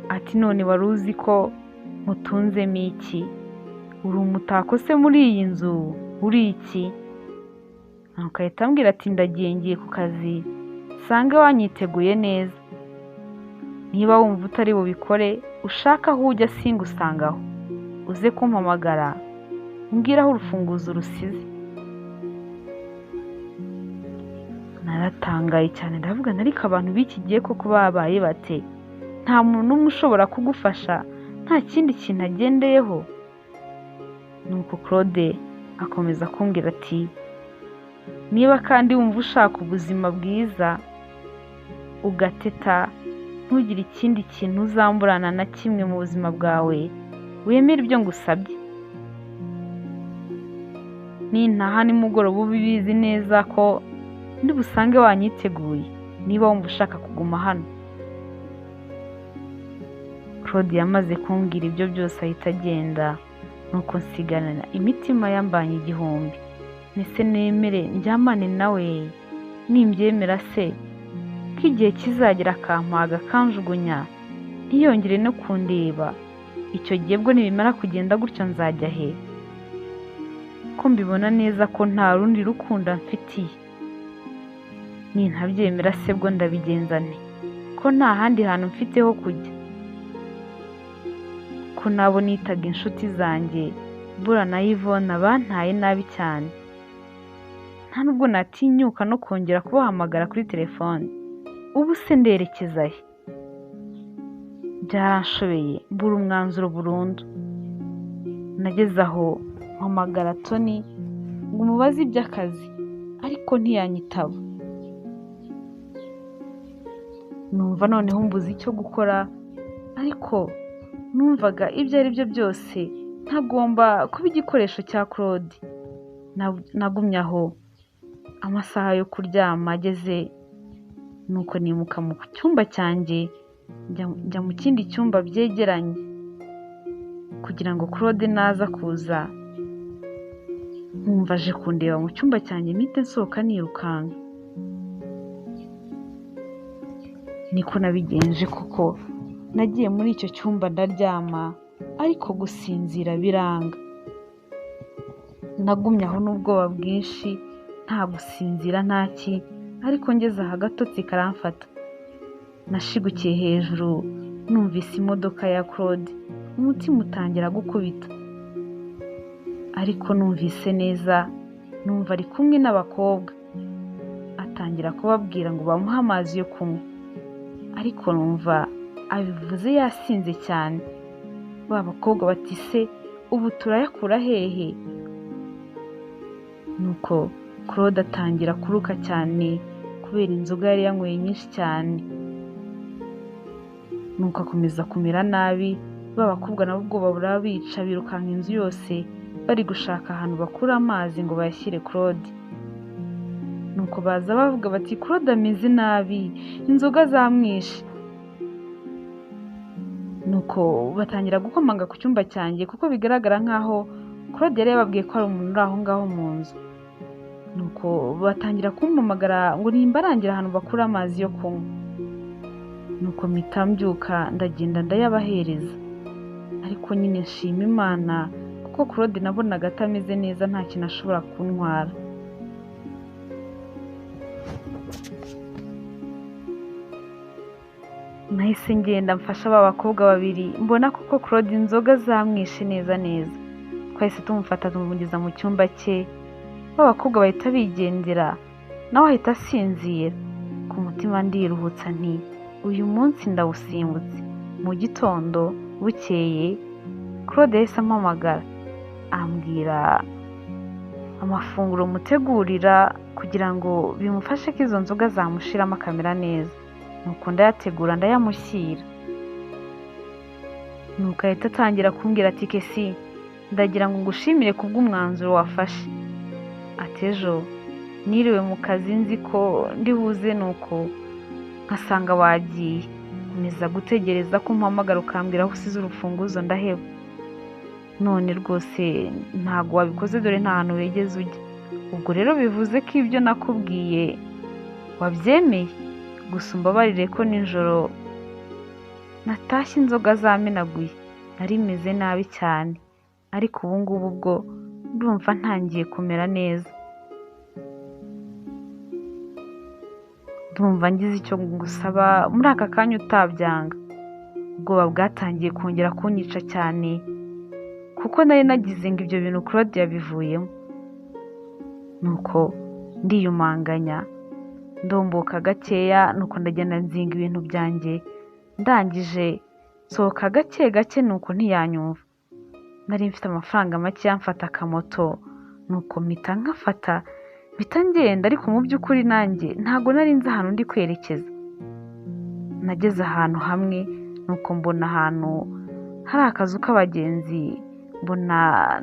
ati none wari uzi ko nkutunzemo iki? Uri umutako se muri iyi nzu? Uri iki? Nuko ahita ambwira ati ndagiye ngiye ku kazi, sange wanyiteguye neza. Niba wumva utari bubikore, ushaka aho ujya singusangaho, uze kumpamagara umbwire aho urufunguzo rusize. Naratangaye cyane ndavuga ariko abantu b'iki gihe koko babaye bate? Nta muntu n'umwe ushobora kugufasha nta kindi kintu agendeyeho? Nuko Claude akomeza kumbwira ati niba kandi wumva ushaka ubuzima bwiza ugateta, ntugire ikindi kintu uzamburana na kimwe mu buzima bwawe, wemere ibyo ngusabye. Nintaha nimugoroba ubizi neza ko ndi busange wanyiteguye, niba wumva ushaka kuguma hano. Claude yamaze kumbwira ibyo byose ahita agenda, nuko nsigarana imitima yambanye igihumbi. Nese nemere njyamane nawe? Nimbyemera se ko igihe kizagera akampaga kanjugunya ntiyongere no kundeba, icyo gihe bwo nibimara kugenda gutyo nzajya he? Ko mbibona neza ko nta rundi rukundo mfitiye. Nintabyemera se bwo ndabigenza nte? Ko nta handi hantu mfite ho kujya, ko nabo nitaga inshuti zanjye Bura na Yvonne bantaye nabi cyane, nta nubwo natinyuka no kongera kubahamagara kuri telefone. Ubu se nderekeza he? Byaranshobeye mbura umwanzuro burundu. Nageze aho mpamagara Tony ngo umubaze iby'akazi, ariko ntiyanyitaba. numva noneho mbuze icyo gukora, ariko numvaga ibyo ari byo byose ntagomba kuba igikoresho cya Claude. Nagumye aho, amasaha yo kuryama ageze, nuko nimuka mu cyumba cyanjye njya mu kindi cyumba byegeranye, kugira ngo Claude naza kuza nkumva aje kundeba mu cyumba cyanjye mpite nsohoka nirukanka. Niko nabigenje kuko nagiye muri icyo cyumba ndaryama, ariko gusinzira biranga. Nagumye aho n'ubwoba bwinshi, nta gusinzira ntaki, ariko ngeze aha agatotsi karamfata. Nashigukiye hejuru, numvise imodoka ya Claude, umutima utangira gukubita. Ariko numvise neza, numva ari kumwe n'abakobwa. Atangira kubabwira ngo bamuhe amazi yo kunywa, ariko numva abivuze yasinze cyane. Ba bakobwa bati se ubu turayakura hehe? Nuko Claude atangira kuruka cyane kubera inzoga yari yanyweye nyinshi cyane. Nuko akomeza kumera nabi, ba bakobwa nabo ubwoba burabica, birukanka inzu yose bari gushaka ahantu bakura amazi ngo bayashyire Claude. Nuko baza bavuga bati Claude ameze nabi, inzoga zamwishe. Nuko batangira gukomanga ku cyumba cyanjye, kuko bigaragara nkaho Claude yari yababwiye ko hari umuntu uri aho ngaho mu nzu. Nuko batangira kumpamagara ngo nimbarangira ahantu bakura amazi yo kunywa. Nuko mpita mbyuka ndagenda ndayabahereza, ariko nyine nshima Imana kuko Claude nabonaga atameze neza, nta kintu ashobora kuntwara. Nahise ngenda mfasha ba bakobwa babiri, mbona kuko Claude inzoga zamwishe neza neza. Twahise tumufata tumugeza mu cyumba cye, ba bakobwa bahita bigendera, nawe ahita asinzira. Ku mutima ndiruhutsa nti uyu munsi ndawusimbutse. Mu gitondo bukeye Claude yahise ampamagara, ambwira amafunguro mutegurira kugira ngo bimufashe ko izo nzoga zamushiramo akamera neza. Nuko ndayategura ndayamushyira. Nuko ahita atangira kumbwira ati Kesi, ndagira ngo ngushimire kubw'umwanzuro wafashe. Ati ejo niriwe mu kazi nzi ko ndi buze, nuko nkasanga wagiye. Nkomeza gutegereza ko umpamagara ukambwira aho usize urufunguzo, ndaheba. None rwose ntago wabikoze, dore nta hantu wigeze ujya. Ubwo rero bivuze ko ibyo nakubwiye wabyemeye. Gusa umbabarire ko nijoro natashye inzoga zamenaguye, nari meze nabi cyane, ariko ubu ngubu bwo ndumva ntangiye kumera neza. Ndumva ngize icyo ngusaba muri aka kanya utabyanga. Ubwoba bwatangiye kongera kunyica cyane, kuko nari nagize ngo ibyo bintu Claude yabivuyemo. Nuko ndiyumanganya, ndomboka gakeya, nuko ndagenda nzinga ibintu byanjye. Ndangije nsohoka gake gake, nuko ntiyanyumva. Nari mfite amafaranga make, yamfata akamoto, nuko mpita nkafata mpita ngenda, ariko mu by'ukuri nanjye ntago nari nzi ahantu ndi kwerekeza. Nageze ahantu hamwe, nuko mbona ahantu hari akazu k'abagenzi, mbona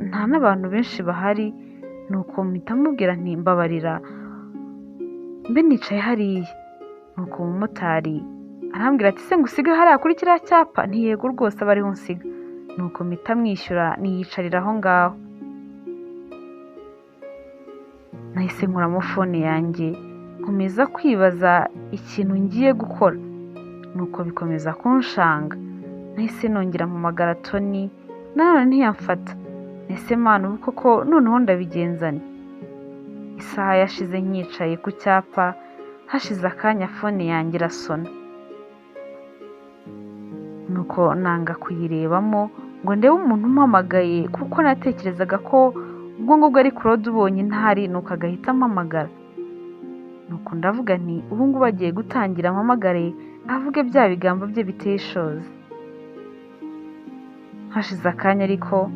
nta n'abantu benshi bahari. Nuko mpita mubwira nti mbabarira mbe nicaye hariya. Nuko umumotari arambwira ati se ngusige hariya kuri kiriya cyapa? Nti yego rwose aba ariho nsiga. Nuko mpita mwishyura niyicarira aho ngaho. Nahise nkuramo fone yanjye, nkomeza kwibaza ikintu ngiye gukora. Nuko bikomeza kunshanga. Nahise nongera mpamagara Tony, nanone ntiyamfata. Nahise mana ubu koko noneho ndabigenzane. Isaha yashize nyicaye ku cyapa, hashize akanya fone yanjye irasona. Nuko nanga kuyirebamo ngo ndebe umuntu umpamagaye, kuko natekerezaga ko ubwo ngubwo ari Claude ubonye ntahari, nuko agahita ampamagara. Nuko ndavuga nti ubu ngubu agiye gutangira ampamagare avuge bya bigambo bye biteye ishozi. Hashize akanya ariko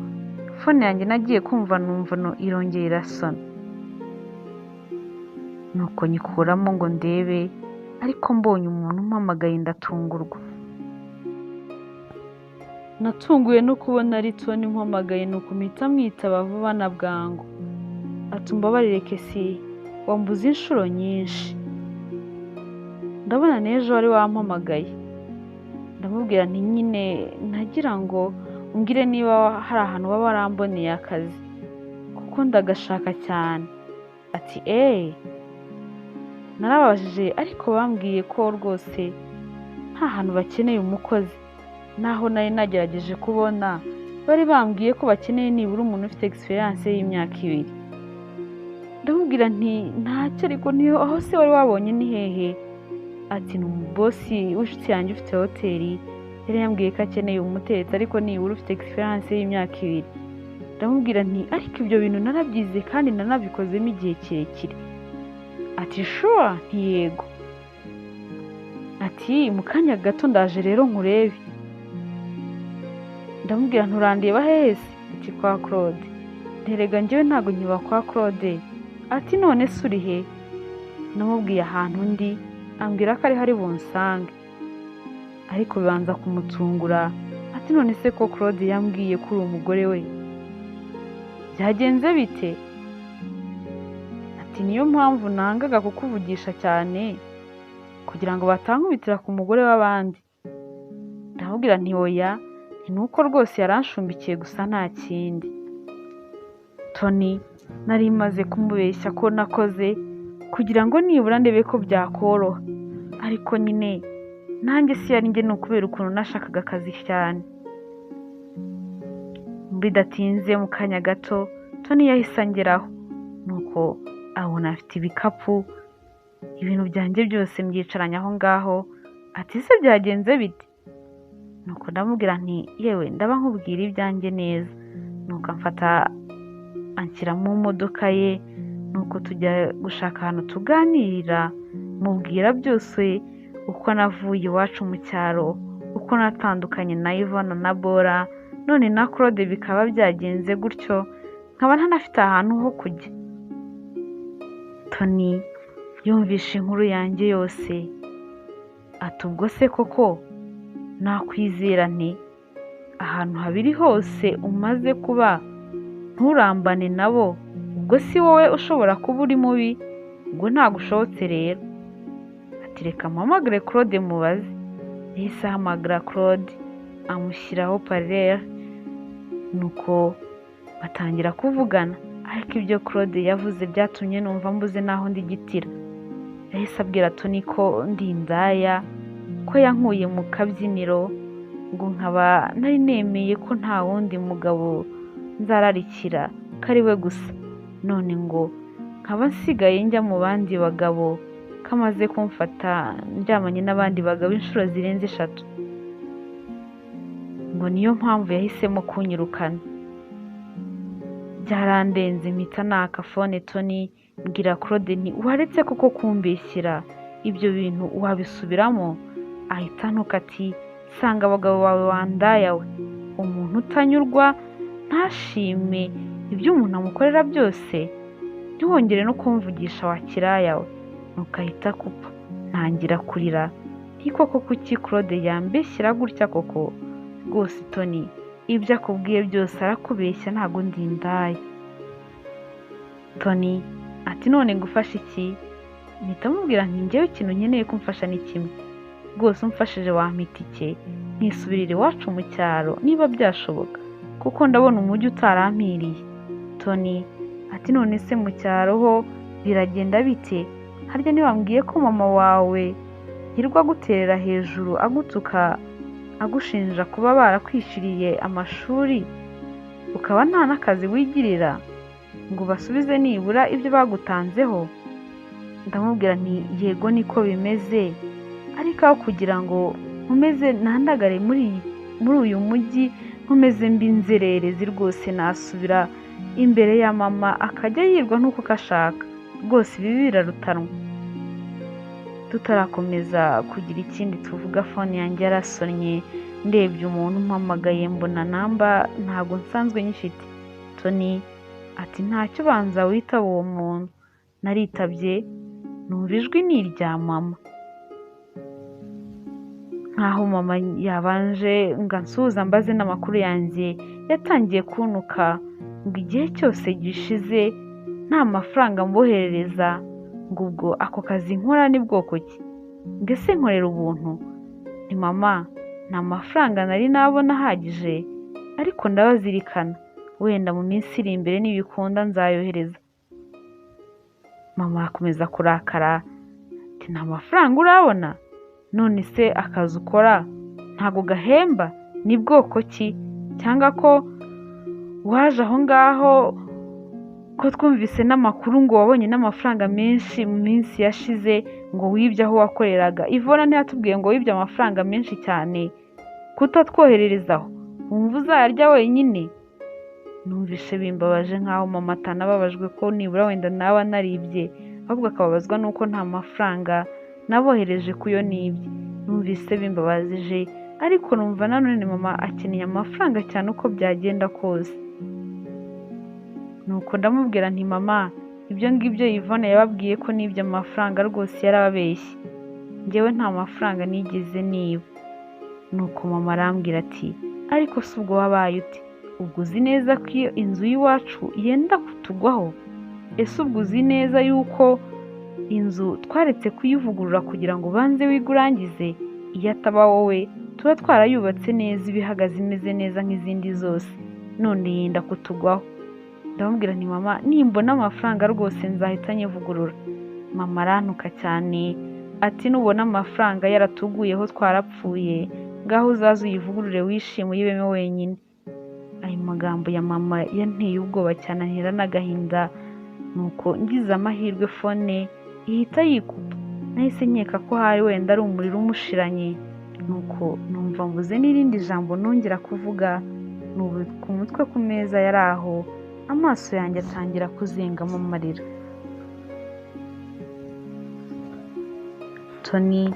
fone yanjye nagiye kumva numva irongera irasona. Nuko nyikuramo ngo ndebe, ariko mbonye umuntu umpamagaye ndatungurwa. Natunguwe no kubona ari Tony umpamagaye, nuko mpita mwitaba vuba na bwangu. Ati umbabarire Kesi, wambuze inshuro nyinshi. Ndabona n'ejo wari wampamagaye. Ndamubwira nti nyine nagira ngo umbwire niba hari ahantu waba waramboneye akazi, kuko ndagashaka cyane. Ati narababajije ariko bambwiye ko rwose nta hantu bakeneye umukozi, naho nari nagerageje kubona bari bambwiye ko bakeneye nibura umuntu ufite experience y'imyaka 2. Ndamubwira nti ntacyo, ariko niyo aho se wari wabonye ni hehe? Ati ni umubosi w'inshuti yanjye ufite hoteli, yari yambwiye ko akeneye umutetsi ariko nibura ufite experience y'imyaka 2. Ndamubwira nti ariko ibyo bintu narabyize kandi nanabikozemo igihe kirekire. Ati sure, nti yego. Ati mu kanya gato ndaje rero nkurebe. Ndamubwira nturandeba hese? Ati kwa Claude. Nterega njyewe ntago nkiba kwa Claude. Ati none se uri he? Namubwiye ahantu ndi, ambwira ko ari hari bunsange, ariko bibanza kumutungura. Ati none se ko Claude yambwiye ko uri umugore we, byagenze bite? Ati niyo mpamvu nangaga kukuvugisha cyane, kugira ngo batankubitira ku mugore w'abandi. Ndamubwira nti oya, nuko rwose yaranshumbikiye gusa nta kindi. Tony nari maze kumubeshya ko nakoze kugira ngo nibura ndebe ko byakoroha, ariko nyine nanjye si yari njye, nukubera ukuntu nashakaga akazi cyane. Bidatinze mu kanya gato Tony yahise angeraho, nuko abona afite ibikapu, ibintu byanjye byose mbyicaranye aho ngaho. Ati se byagenze bite? Nuko ndamubwira nti yewe ndaba nkubwira ibyanjye neza. Nuko amfata anshyira mu modoka ye, nuko tujya gushaka ahantu tuganirira, mubwira byose uko navuye iwacu mu cyaro, uko natandukanye na Ivana na Bora, none na Claude bikaba byagenze gutyo, nkaba ntanafite ahantu ho kujya. Tony yumvishe inkuru yanjye yose. Ati ubwo se koko nakwizera nti ahantu habiri hose umaze kuba nturambane nabo, ubwo si wowe ushobora kuba uri mubi? Ubwo ntabwo ushobotse rero. Ati reka mpamagare Claude mubaze. Yahise ahamagara Claude, amushyiraho parere, nuko batangira kuvugana. Ariko ibyo Claude yavuze byatumye numva mbuze naho ndigitira. Yahise abwira Tony ko ndi indaya, ko yankuye mu kabyiniro, ngo nkaba nari nemeye ko nta wundi mugabo nzararikira ko ari we gusa, none ngo nkaba nsigaye njya mu bandi bagabo, kamaze kumfata ndyamanye n'abandi bagabo inshuro zirenze 3, ngo niyo mpamvu yahisemo kunyirukana. Byarandenze mpita naka fone Tony, mbwira Claude nti waretse koko kumbeshyira, ibyo bintu wabisubiramo? Ahita ntuka ati sanga abagabo bawe wandaya we, umuntu utanyurwa ntashime ibyo umuntu amukorera byose, ntiwongere no kumvugisha wa kiraya we. Nuko ahita kupa. Ntangira kurira nti koko kuki Claude yambeshyira gutya koko? Rwose Tony ibyo akubwiye byose arakubeshya, ntago ndi indaya. Tony ati none ngufasha iki? Mpita mubwira nti njyewe ikintu nkeneye kumfasha ni kimwe, rwose umfashije wampa itike nkisubirira iwacu mu cyaro niba byashoboka, kuko ndabona umujyi utarampiriye. Tony ati none se mu cyaro ho biragenda bite? Harya ntiwambwiye ko mama wawe yirirwa guterera hejuru agutuka, agushinja kuba barakwishyuriye amashuri, ukaba nta n'akazi wigirira ngo basubize nibura ibyo bagutanzeho? Ndamubwira nti yego niko bimeze, ariko aho kugira ngo nkomeze nandagare muri uyu mujyi, nkomeze mbi inzererezi, rwose nasubira imbere ya mama akajya yirwa n'uko kashaka. Rwose ibi birarutanwa. Tutarakomeza kugira ikindi tuvuga, fone yanjye yarasonnye, ndebye umuntu umpamagaye mbona namba ntabwo nsanzwe nyifite. Tony ati ntacyo banza witaba uwo muntu. Naritabye, numva ijwi ni irya mama. nk'aho mama yabanje ngo ansuhuze ambaze n'amakuru yanjye, yatangiye kuntuka ngo igihe cyose gishize nta mafaranga mboherereza, ngo ubwo ako kazi nkora ni bwoko ki, mbese nkorera ubuntu? Nti mama, nta mafaranga nari nabona ahagije, ariko ndabazirikana, wenda mu minsi iri imbere nibikunda nzayohereza. Mama akomeza kurakara ati nta mafaranga urabona? None se akazi ukora ntago gahemba? Ni bwoko ki? Cyangwa ko waje aho ngaho ko twumvise n'amakuru ngo wabonye n'amafaranga menshi mu minsi yashize, ngo wibye aho wakoreraga. Ivona ntiyatubwiye ngo wibye amafaranga menshi cyane kutatwohererezaho, wumva uzayarya wenyine? Numvise bimbabaje nk'aho mama atanababajwe ko nibura wenda naba naribye, ahubwo akababazwa n'uko nta mafaranga nabohereje kuyo nibye. Numvise bimbabazije, ariko numva nanone mama akeneye amafaranga cyane uko byagenda kose. Nuko ndamubwira nti mama, ibyo ngibyo Yvonne yababwiye ko nibye amafaranga rwose yarababeshye, njyewe nta mafaranga nigeze niba. Nuko mama arambwira ati ariko si ubwo wabaye ute? Ubwo uzi neza ko iyo inzu y'iwacu yenda kutugwaho? Ese ubwo uzi neza yuko inzu twaretse kuyivugurura kugira ngo ubanze wige urangize? Iyo ataba wowe tuba twarayubatse neza ibihagaze imeze neza nk'izindi zose, none yenda kutugwaho. Ndamubwira nti mama, nimbona amafaranga rwose nzahita nyivugurura. Mama arantuka cyane ati nubona amafaranga yaratuguyeho twarapfuye, ngaho uzaze uyivugurure wishime uyibemo wenyine. Ayo magambo ya mama yanteye ubwoba cyane, antera n'agahinda. Nuko ngize amahirwe fone ihita yikupa, nahise nkeka ko hari wenda ari umuriro umushiranye. Nuko numva mvuze n'irindi jambo nongera kuvuga, nubika umutwe ku meza yari aho, amaso yanjye atangira kuzengamo amarira. Tony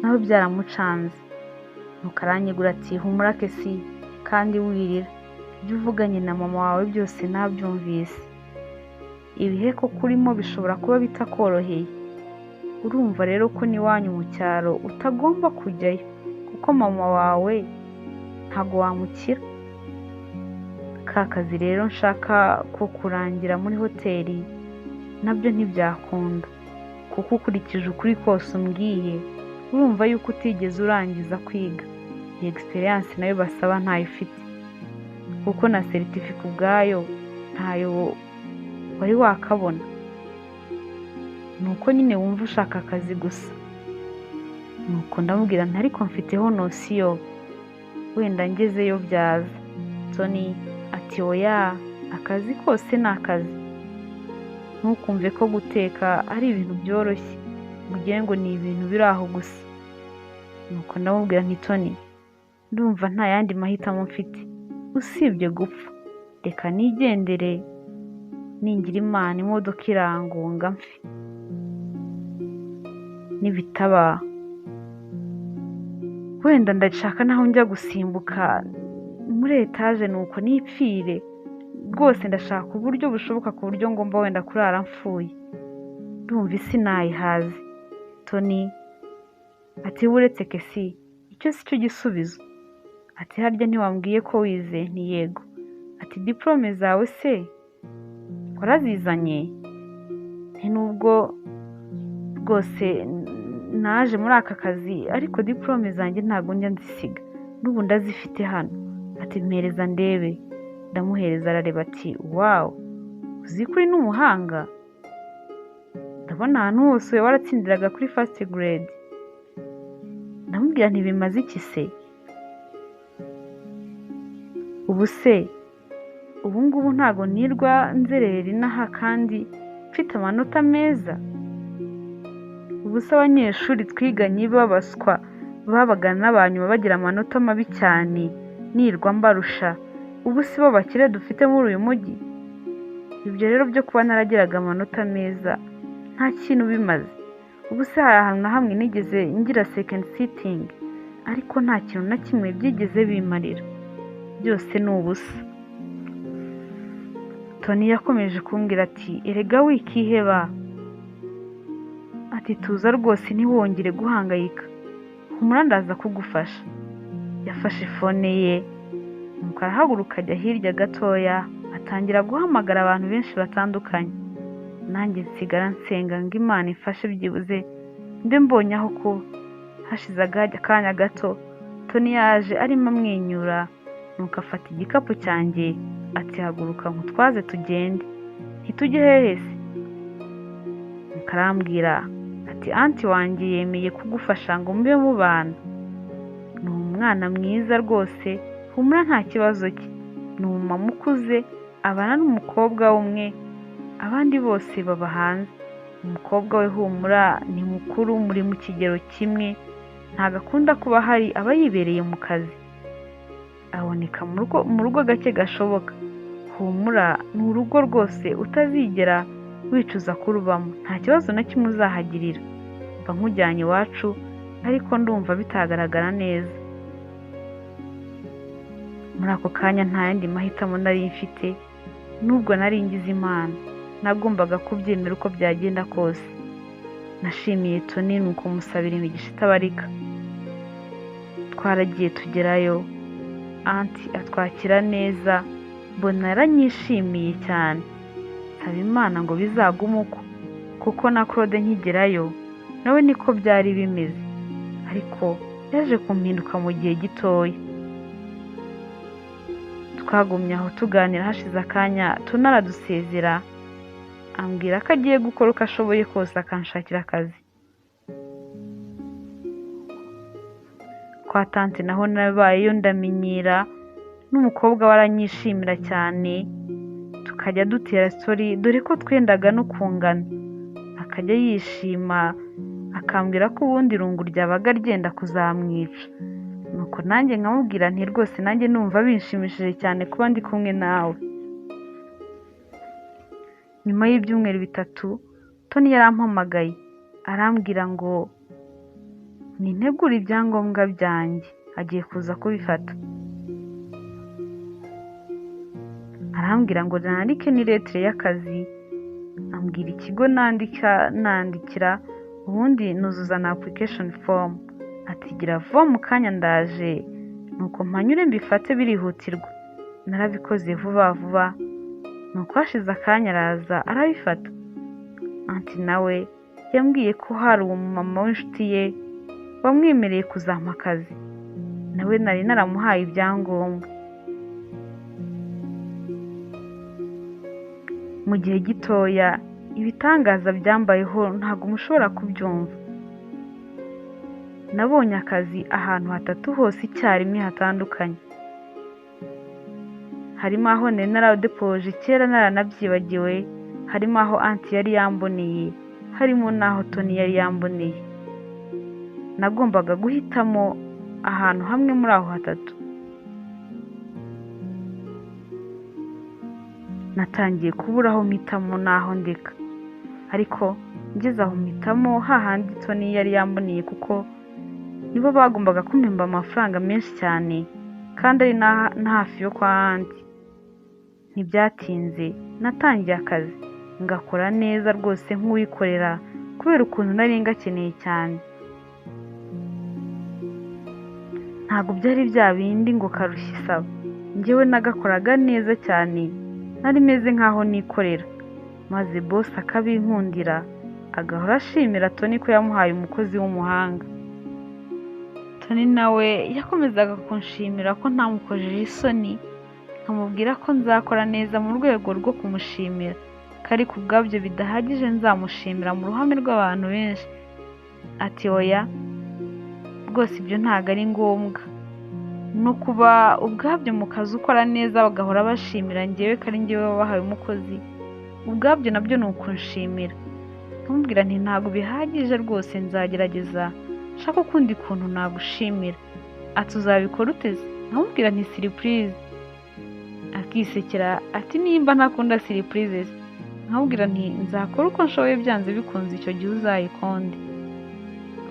nawe byaramucanze, nuko aranyegura ati humura Kesi kandi wirira, ibyo uvuganye na mama wawe byose nabyumvise. Ibihe ko kurimo bishobora kuba bitakoroheye, urumva rero ko n'iwanyu mu cyaro utagomba kujyayo, kuko mama wawe ntago wamukira. Ka kazi rero nshaka ko kurangira muri hoteli nabyo ntibyakunda, kuko ukurikije ukuri kose umbwiye urumva yuko utigeze urangiza kwiga. Iyi experience nayo basaba ntayo ufite, kuko na certificate ubwayo ntayo wari wakabona. Nuko nyine wumva ushaka akazi gusa. Nuko ndamubwira nti ariko mfiteho nosiyo, wenda ngezeyo byaza. Tony ati oya, akazi kose ni akazi, ntukumve ko guteka ari ibintu byoroshye ugire ngo ni ibintu biri aho gusa. Nuko ndamubwira nti Tony, ndumva nta yandi mahitamo mfite usibye gupfa, reka nigendere, ningira Imana imodoka irangonga mfe, nibitaba wenda ndashaka naho njya gusimbuka muri etaje nuko nipfire. Rwose ndashaka uburyo bushoboka ku buryo ngomba wenda kurara mfuye, ndumva isi nayihaze. Tony ati uretse Kesi, icyo si cyo gisubizo. Ati harya ntiwambwiye ko wize? Nti yego. Ati diplome zawe se warazizanye? Nti nubwo rwose naje muri aka kazi, ariko diplome zanjye ntabwo njya nzisiga, n'ubu ndazifite hano. Ati mpereza ndebe. Ndamuhereza, arareba ati wow, uzi ko uri n'umuhanga, ndabona ahantu hose waratsindiraga kuri first grade. Ndamubwira ntibimaze iki se? Ubu se ubu ngubu ntago nirwa nzerera inaha kandi mfite amanota meza? Ubu se abanyeshuri twiganye babaswa babaga n'abanyuma bagira amanota mabi cyane nirwa mbarusha, ubu si bo bakire dufite muri uyu mujyi? Ibyo rero byo kuba naragiraga amanota meza nta kintu bimaze. Ubu se hari ahantu na hamwe nigeze ngira second sitting, ariko nta kintu na kimwe byigeze bimarira, byose ni ubusa. Tony yakomeje kumbwira ati erega wikiheba, ati ati tuza rwose ntiwongere guhangayika, humura ndaza kugufasha. Yafashe fone ye nuko arahaguruka ajya hirya gatoya atangira guhamagara abantu benshi batandukanye. Nanjye nsigara nsenga ngo Imana ifashe byibuze mbe mbonye aho kuba. Hashize akanya gato Tony yaje arimo amwenyura nuko afata igikapu cyanjye ati haguruka nkutwaze tugende. Ntitujye hehe se? Nuko arambwira ati anti wanjye yemeye kugufasha ngo mube mubana. Ni umwana mwiza rwose, humura nta kibazo cye. Ni umumama ukuze abana n'umukobwa umwe, abandi bose baba hanze. Umukobwa we humura ni mukuru, muri mu kigero kimwe, ntabwo akunda kuba hari, aba yibereye mu kazi. Aboneka mu rugo gake gashoboka. Humura ni urugo rwose utazigera wicuza kurubamo, nta kibazo na kimwe uzahagirira. Mba nkujyanye iwacu ariko ndumva bitagaragara neza. Muri ako kanya nta yandi mahitamo nari mfite, nubwo nari ngize Imana nagombaga kubyemera uko byagenda kose. Nashimiye Tony nuko musabira imigisha itabarika. Twaragiye tugerayo, anti atwakira neza, mbona yaranyishimiye cyane. Nsaba Imana ngo bizagume uko, kuko na Claude nkigerayo nawe niko byari bimeze, ariko yaje kumpinduka mu gihe gitoya. Twagumye aho tuganira, hashize akanya tunaradusezera, ambwira ko agiye gukora uko ashoboye kose akanshakira akazi. Kwa tante naho nabayeyo ndamenyera, n'umukobwa waranyishimira cyane, tukajya dutera story dore ko twendaga no kungana. Akajya yishima akambwira ko ubundi irungu ryabaga ryenda kuzamwica. Nuko nanjye nkamubwira nti rwose nanjye numva binshimishije cyane kuba ndi kumwe nawe. Nyuma y'ibyumweru 3 Tony yarampamagaye arambwira ngo nintegura ibyangombwa byanjye, agiye kuza kubifata. Arambwira ngo nandike ni lettre y'akazi, ambwira ikigo nandikira, ubundi nuzuza na application form. Atigira vuba mu kanya ndaje, nuko mpanyure mbifate birihutirwa. Narabikoze vuba vuba, nuko hashize akanya araza arabifata. Anti nawe yambwiye ko hari umumama w'inshuti ye wamwemereye kuzampa akazi, nawe nari naramuhaye ibyangombwa. Mu gihe gitoya ibitangaza byambayeho ntabwo mushobora kubyumva. Nabonye akazi ahantu 3 hose icyarimwe hatandukanye. Harimo aho nari naradepoje kera naranabyibagiwe, harimo aho anti yari yamboneye, harimo n'aho Tony yari yamboneye. Nagombaga guhitamo ahantu hamwe muri aho 3. Natangiye kubura aho mpitamo n'aho ndeka, ariko ngeze aho mpitamo hahandi Tony yari yamboneye, kuko nibo bagombaga kumpemba amafaranga menshi cyane kandi ari na hafi yo kwa anti. Ntibyatinze natangiye akazi, ngakora neza rwose nk'uwikorera kubera ukuntu nari ngakeneye cyane. Ntabwo byari bya bindi ngo karushye isaba, njyewe nagakoraga neza cyane, nari meze nkaho nikorera. Maze boss akabinkundira, agahora ashimira Tony ko yamuhaye umukozi w'umuhanga. Tony nawe yakomezaga kunshimira ko ntamukojeje isoni, nkamubwira ko nzakora neza mu rwego rwo kumushimira, kari ku bwabyo bidahagije nzamushimira mu ruhame rw'abantu benshi. Ati oya rwose ibyo ntago ari ngombwa, no kuba ubwabyo mu kazi ukora neza bagahora bashimira njyewe kari njyewe wabahaye umukozi, ubwabyo nabyo ni ukunshimira. Nkamubwira nti ntago bihagije rwose, nzagerageza shaka ukundi kuntu nagushimira. Ati uzabikora uteze? Nkamubwira nti surprise. Akisekera ati nimba ntakunda surprises. Nkamubwira nti nzakora uko nshoboye, byanze bikunze icyo gihe uzayikonde.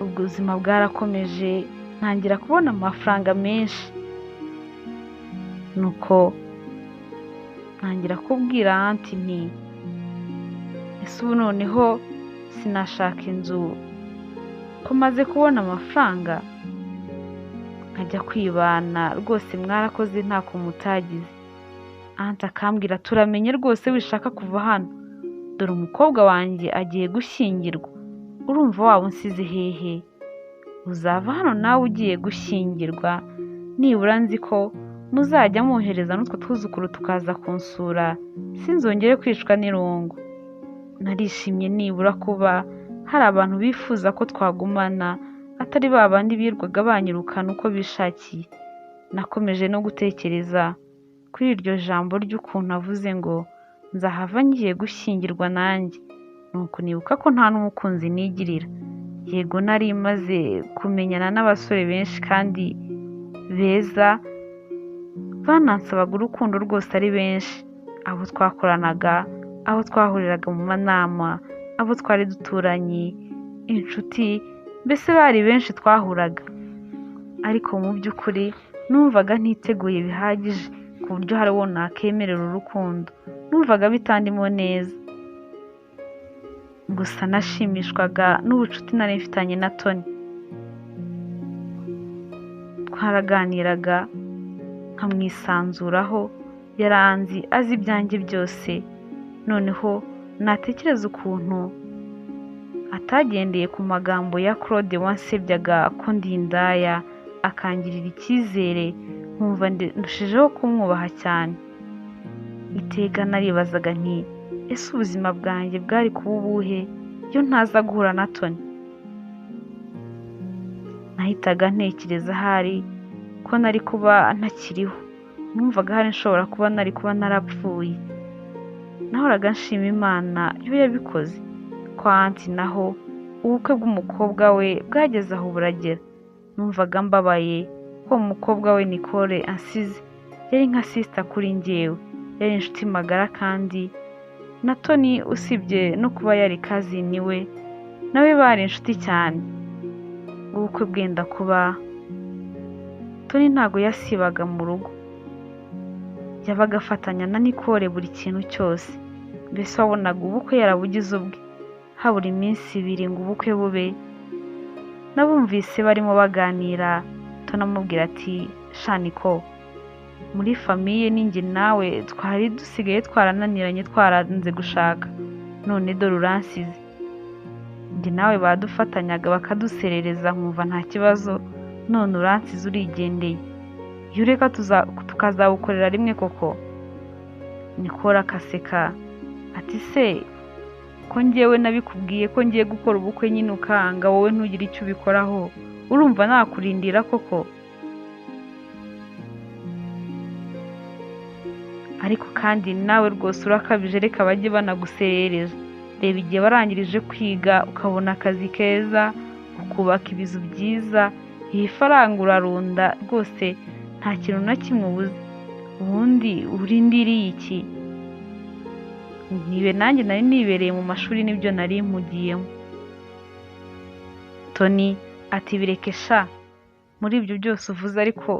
Ubuzima bwarakomeje, ntangira kubona amafaranga menshi, nuko ntangira kubwira anti nti ese ubu noneho sinashaka inzu ko maze kubona amafaranga nkajya kwibana, rwose mwarakoze ntako mutagize. Anti akambwira turamenye rwose wishaka kuva hano, dore umukobwa wanjye agiye gushyingirwa, urumva waba unsize hehe? Uzava hano nawe ugiye gushyingirwa, nibura nzi ko muzajya mwohereza n'utwo twuzukuru tukaza kunsura, sinzongere kwicwa n'irungu. Narishimye nibura kuba hari abantu bifuza ko twagumana, atari ba bandi birirwaga banyirukana uko bishakiye. Nakomeje no gutekereza kuri iryo jambo ry'ukuntu avuze ngo nzahava ngiye gushyingirwa nanjye, nuko nibuka ko nta n'umukunzi nigirira. Yego nari maze kumenyana n'abasore benshi kandi beza, banansabaga urukundo rwose ari benshi, abo twakoranaga, abo twahuriraga mu manama, abo twari duturanye, inshuti, mbese bari benshi twahuraga. Ariko mu by'ukuri numvaga ntiteguye bihagije ku buryo hari uwo nakemerera urukundo, numvaga bitandimo neza. Gusa nashimishwaga n'ubucuti nari mfitanye na Tony. Twaraganiraga nkamwisanzuraho, yaranzi azi ibyanjye byose. Noneho natekereza ukuntu atagendeye ku magambo ya Claude wansebyaga ko ndi indaya, akangirira icyizere, nkumva ndushijeho kumwubaha cyane. Iteka naribazaga nti ese ubuzima bwanjye bwari kuba ubuhe iyo ntaza guhura na Tony? Nahitaga ntekereza ahari ko nari kuba ntakiriho, numvaga hari nshobora kuba nari kuba narapfuye. Nahoraga nshima Imana iyo yabikoze. Kwa Anti naho ubukwe bw'umukobwa we bwageze aho buragera. Numvaga mbabaye ko umukobwa we Nicole ansize. Yari nka sister kuri njyewe, yari inshuti magara, kandi na Tony usibye no kuba yari cousin we, nawe bari inshuti cyane. Ubukwe bwenda kuba, Tony ntago yasibaga mu rugo, yabaga afatanya na Nicole buri kintu cyose. Mbese wabonaga ubukwe yarabugize ubwe. Habura iminsi 2 ngo ubukwe bube, nabumvise barimo baganira. Tony amubwira ati sha Nicole, muri famiye ninjye nawe twari dusigaye twarananiranye, twaranze gushaka, none dore uransize. Njye nawe badufatanyaga bakaduserereza nkumva nta kibazo, none uransize urigendeye. Iyo ureka tukazabukorera rimwe koko? Nicole akaseka ati se ko njyewe nabikubwiye ko ngiye gukora ubukwe nyine ukanga, wowe ntugire icyo ubikoraho, urumva nakurindira koko? Ariko kandi nawe rwose urakabije, reka bajye banaguserereza. Reba igihe warangirije kwiga ukabona akazi keza, ukubaka ibizu byiza, iyi faranga urarunda, rwose nta kintu na kimwe ubuze. Ubundi urindiriye iki? Nibe nanjye nari nibereye mu mashuri, nibyo nari mpugiyemo. Tony ati bireke sha, muri ibyo byose uvuze ariko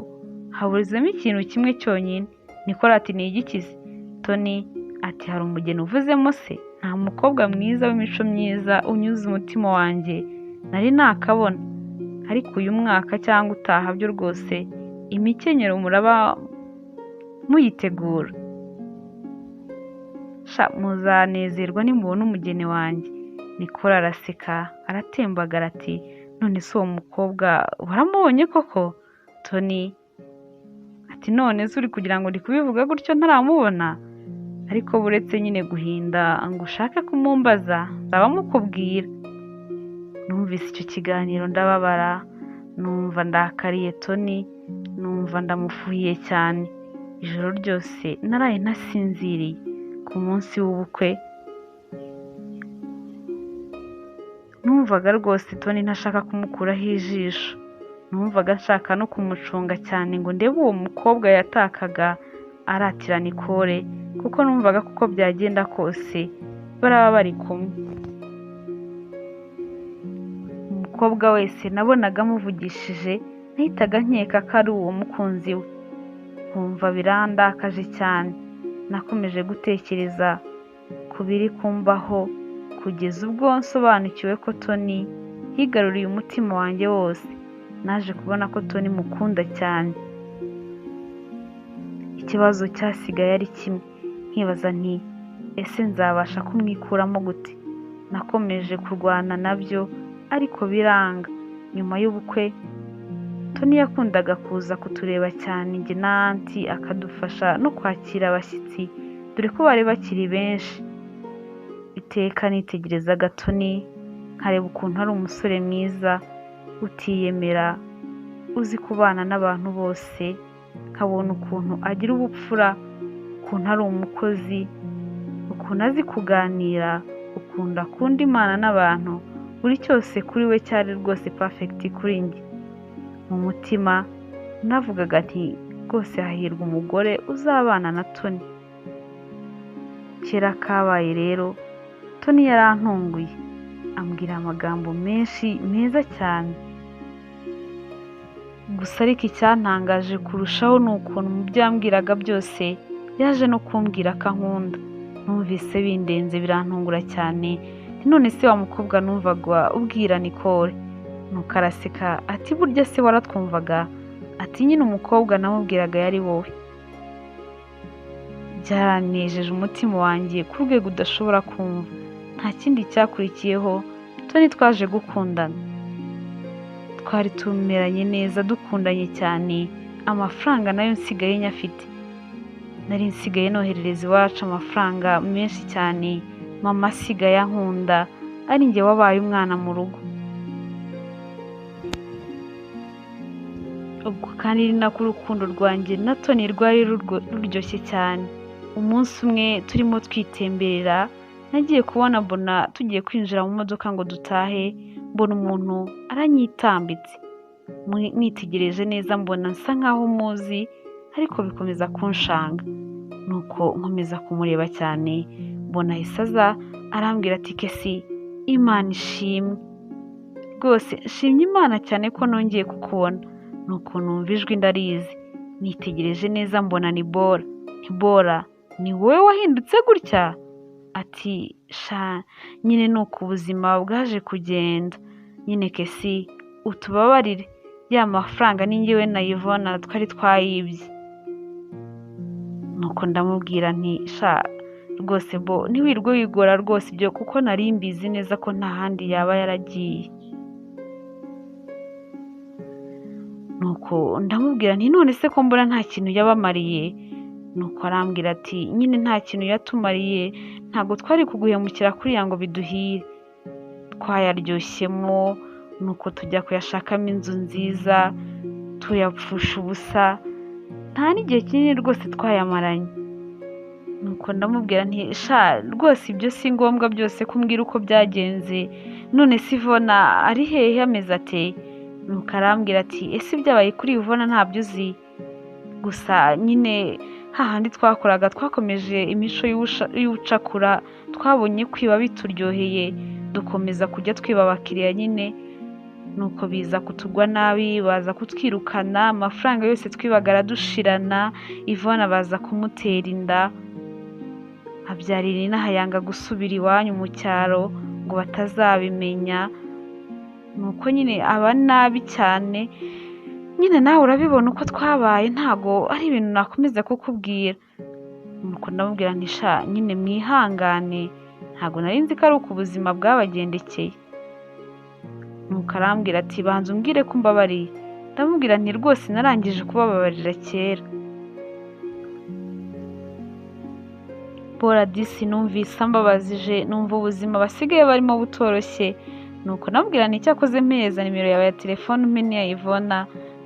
haburizemo ikintu kimwe cyonyine. Nicole ati ni igikize? Tony ati hari umugeni uvuzemo se? Nta mukobwa mwiza w'imico myiza unyuze umutima wanjye nari nakabona, ariko uyu mwaka cyangwa utaha byo rwose imikenyero muraba muyitegura. Sha muzanezerwa nimubona umugeni wanjye. Nicole araseka aratembagara ati none se uwo mukobwa waramubonye koko? Tony ati none se uri kugira ngo ndi kubivuga gutyo ntaramubona? Ariko buretse nyine guhinda ngo ushake kumumbaza, nzaba mukubwira. Numvise icyo kiganiro ndababara, numva ndakariye Tony, numva ndamufuhiye cyane. Ijoro ryose naraye ntasinziriye. Ku munsi w'ubukwe numvaga rwose Tony ntashaka kumukuraho ijisho. Numvaga nshaka no kumucunga cyane ngo ndebe uwo mukobwa yatakaga aratira Nicole, kuko numvaga kuko byagenda kose baraba bari kumwe. Umukobwa wese nabonaga amuvugishije nahitaga nkeka ko ari uwo mukunzi we, nkumva birandakaje cyane. Nakomeje gutekereza ku biri kumbaho kugeza ubwo nsobanukiwe ko Tony higaruriye umutima wanjye wose. Naje kubona ko Tony mukunda cyane. Ikibazo cyasigaye ari kimwe, nkibaza nti ese nzabasha kumwikuramo gute? Nakomeje kurwana nabyo ariko biranga. Nyuma y'ubukwe Tony yakundaga kuza kutureba cyane njye na anti, akadufasha no kwakira abashyitsi dore ko bari bakiri benshi. Iteka nitegerezaga Tony nkareba ukuntu ari umusore mwiza, utiyemera, uzi kubana n'abantu bose, nkabona ukuntu agira ubupfura, ukuntu ari umukozi, ukuntu azi kuganira, ukuntu akunda Imana n'abantu. Buri cyose kuri we cyari rwose perfect kuri njye. Mu mutima navugaga nti rwose hahirwa umugore uzabana na Tony. Kera kabaye rero Tony yarantunguye, ambwira amagambo menshi meza cyane. Gusa ariko icyantangaje kurushaho ni ukuntu mu byo yambwiraga byose yaje no kumbwira ko ankunda. Numvise bindenze birantungura cyane. None se wa mukobwa numvaga ubwira Nicole? Nuko araseka ati burya se waratwumvaga? Ati nyine umukobwa namubwiraga yari wowe. Byaranejeje umutima wanjye ku rwego udashobora kumva. Nta kindi cyakurikiyeho, Tony twaje gukundana. Twari tumeranye neza, dukundanye cyane. Amafaranga nayo nsigaye nyafite. Nari nsigaye noherereza iwacu amafaranga menshi cyane. Mama asigaye ankunda, ari njye wabaye umwana mu rugo. Ubwo kandi ni nako urukundo rwanjye na Tony rwari ruryoshye cyane. Umunsi umwe turimo twitemberera, nagiye kubona mbona tugiye kwinjira mu modoka ngo dutahe, mbona umuntu aranyitambitse. Nitegereje neza mbona nsa nkaho muzi, ariko bikomeza kunshanga. Nuko nkomeza kumureba cyane, mbona ahise aza arambwira ati Kesi, Imana ishimwe. Rwose nshimye Imana cyane ko nongeye kukubona. Nuko numva ijwi ndarizi. Nitegereje neza mbona ni Bora. Bora, ni wowe wahindutse gutya? Ati sha nyine nuko ubuzima bwaje kugenda. Nyine Kesi, utubabarire, ya mafaranga ni njyewe na Yvonne twari twayibye. Nuko ndamubwira nti sha rwose bo ntiwirwe wigora rwose ibyo, kuko nari mbizi neza ko nta handi yaba yaragiye. Nuko ndamubwira nti none se ko mbona nta kintu yabamariye? Nuko arambwira ati nyine nta kintu yatumariye, ntabwo twari kuguhemukira kuriya ngo biduhire. Twayaryoshemo, nuko tujya kuyashakamo inzu nziza, tuyapfusha ubusa, nta n'igihe kinini rwose twayamaranye. Nuko ndamubwira nti sha rwose ibyo si ngombwa byose kumbwira uko byagenze. None se Yvonne ari hehe ameze ate? Nuko arambwira ati ese ibyabaye kuri Yvonne ntabyo uzi? Gusa nyine hahandi twakoraga twakomeje imico y'ubucakura, twabonye kwiba bituryoheye, dukomeza kujya twiba abakiriya nyine. Nuko biza kutugwa nabi, baza kutwirukana, amafaranga yose twibaga aradushirana. Yvonne baza kumutera inda, abyarira inaha, yanga gusubira iwanyu mu cyaro ngo batazabimenya. Nuko nyine aba nabi cyane. Nyine nawe urabibona uko twabaye, ntago ari ibintu nakomeza kukubwira. Nuko ndamubwira nti sha nyine mwihangane, ntago nari nzi ko ari uko ubuzima bwabagendekeye. Nuko arambwira ati banza umbwire ko mbabariye. Ndamubwira nti rwose narangije kubababarira kera. Bora disi numvise ambabazije, numva ubuzima basigaye barimo butoroshye. Nuko nabwira nti cyakoze mpeza nimero yawe ya telefone umpe n'iya Yvonne,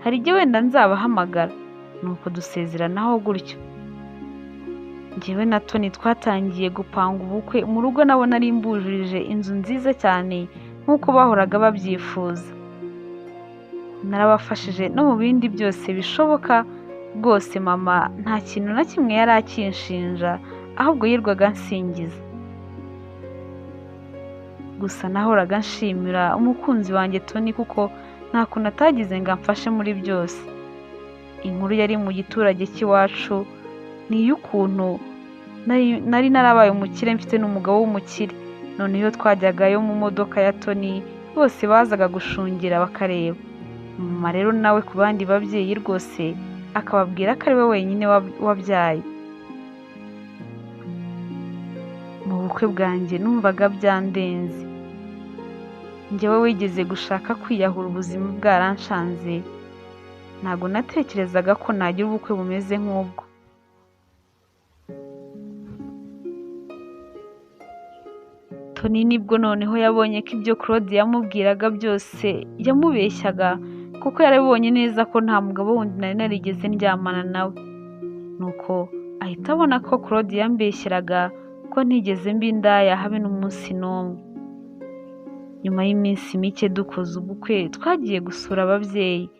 hari igihe wenda nzabahamagara. Nuko dusezeranaho gutyo. Njyewe na Tony twatangiye gupanga ubukwe mu rugo, nabo nari mbujurije inzu nziza cyane nk'uko bahoraga babyifuza. Narabafashije no mu bindi byose bishoboka. Rwose mama nta kintu na kimwe yari akinshinja, ahubwo yirwaga nsingiza. Gusa nahoraga nshimira umukunzi wanjye Tony, kuko nta kuntu atagize ngo amfashe muri byose. Inkuru yari mu giturage cy'iwacu ni iy'ukuntu nari narabaye umukire, mfite n'umugabo w'umukire. None iyo twajyagayo mu modoka ya Tony bose bazaga gushungera bakareba. Mama rero nawe ku bandi babyeyi rwose akababwira ko ari we wenyine wabyaye. Mu bukwe bwanjye numvaga byandenze. Njyewe wigeze gushaka kwiyahura ubuzima bwaranshanze, ntabwo natekerezaga ko nagira ubukwe bumeze nk'ubwo. Tony nibwo noneho yabonye ko ibyo Claude yamubwiraga byose yamubeshyaga, kuko yarabibonye neza ko nta mugabo wundi nari narigeze ndyamana nawe. Nuko ahita abona ko Claude yambeshyeraga ko ntigeze mba indaya habe n'umunsi n'umwe. Nyuma y'iminsi mike dukoze ubukwe twagiye gusura ababyeyi.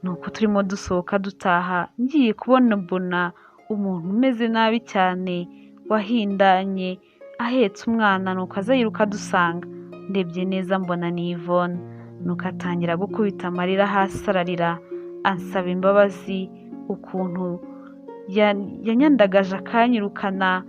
Nuko turimo dusohoka dutaha ngiye kubona umuntu umeze nabi cyane wahindanye ahetse umwana, nuko aza yiruka dusanga. Ndebye neza mbona ni Yvonne, nuko atangira gukubita amarira hasi ararira ansaba imbabazi ukuntu yanyandagaje akanyirukana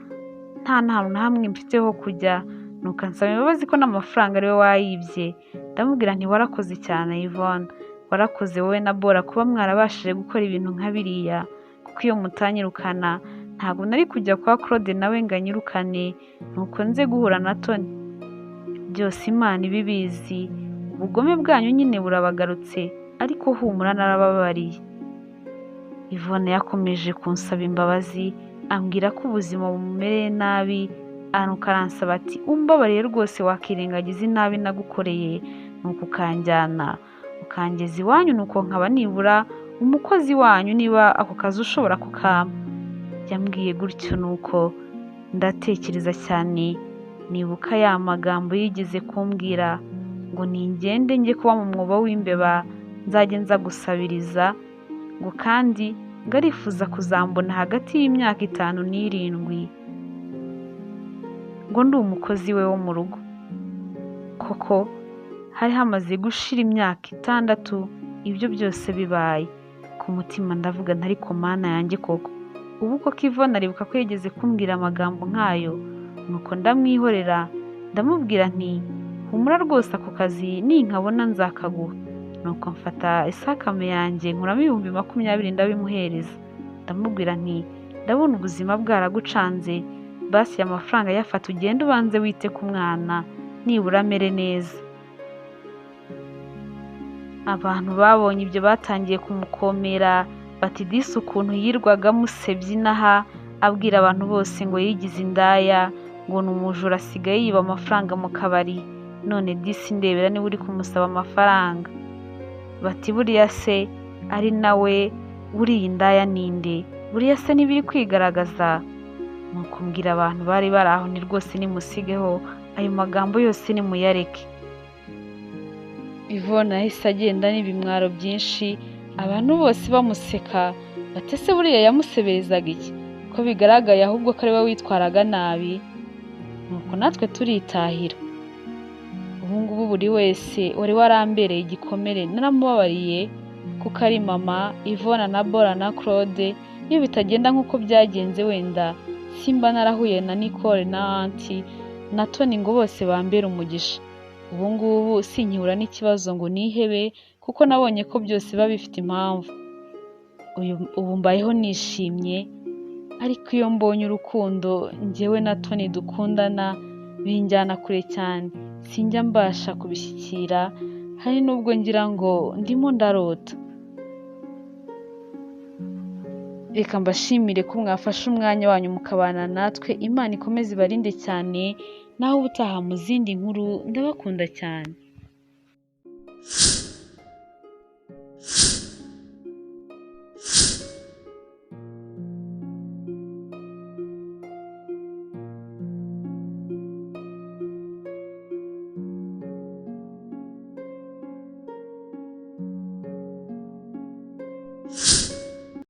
nta hantu na hamwe mfite ho kujya. Nuko ansaba imbabazi ko n'amafaranga ari we wayibye. Ndamubwira nti warakoze cyane Yvonne, warakoze wowe na Bora kuba mwarabashije gukora ibintu nka biriya, kuko iyo mutanyirukana ntabwo nari kujya kwa Claude nawe ngo anyirukane, nuko nze guhura na Tony. Byose Imana ibibizi, ubugome bwanyu nyine burabagarutse, ariko humura narababariye. Yvonne yakomeje kunsaba imbabazi, ambwira ko ubuzima bumumereye nabi, nuko aransaba ati umbabariye rwose wakirengagiza inabi nagukoreye, nuko ukanjyana ukangeza iwanyu, nuko nkaba nibura umukozi wanyu niba ako kazi ushobora kukampa. Yambwiye gutyo nuko ndatekereza cyane, nibuka ya magambo yigeze kumbwira ngo ningende njye kuba mu mwobo w'imbeba, nzajye nza gusabiriza, ngo kandi ngo arifuza kuzambona hagati y'imyaka 5 n'7, ngo ndi umukozi we wo mu rugo. Koko hari hamaze gushira imyaka 6 ibyo byose bibaye. Ku mutima ndavuga ntari ko Mana yanjye koko ubu koko Yvonne aribuka ko yigeze kumbwira amagambo nk'ayo. Nuko ndamwihorera ndamubwira nti humura rwose ako kazi ninkabona nzakaguha. Nuko mfata isakame yanjye nkuramo 20,000 ndabimuhereza. Ndamubwira nti ndabona ubuzima bwaragucanze, basi amafaranga yafata ugende ubanze wite ku mwana nibura amere neza. Abantu babonye ibyo batangiye kumukomera bati disi ukuntu yirwaga musebye inaha abwira abantu bose ngo yigize indaya, ngo ni umujura asigaye yiba amafaranga mu kabari, none disi ndebera niwe uri kumusaba amafaranga. Bati buriya se ari nawe buriya indaya ninde, buriya se nibiri kwigaragaza. Nuko mbwira abantu bari baraho ni rwose nimusigeho ayo magambo yose nimuyareke. Yvonne ahise agenda n'ibimwaro byinshi, abantu bose bamuseka batese buriya yamuseberezaga iki, ko bigaragaye ahubwo ko ari we witwaraga nabi. Nuko natwe turitahira. Ubu ngubu buri wese wari warambereye igikomere naramubabariye, kuko ari mama, Yvonne na Bora na Claude. Iyo bitagenda nk'uko byagenze wenda simba narahuye na Nicole na Auntie na Tony ngo bose bambere umugisha. Ubu ngubu sinkihura n'ikibazo ngo nihebe, kuko nabonye ko byose biba bifite impamvu. Ubu mbayeho nishimye, ariko iyo mbonye urukundo njyewe na Tony dukundana binjyana kure cyane, sinjya mbasha kubishyikira, hari nubwo ngira ngo ndimo ndarota. Reka mbashimire ko mwafashe umwanya wanyu mukabana natwe. Imana ikomeze ibarinde cyane, naho ubutaha mu zindi nkuru. Ndabakunda cyane.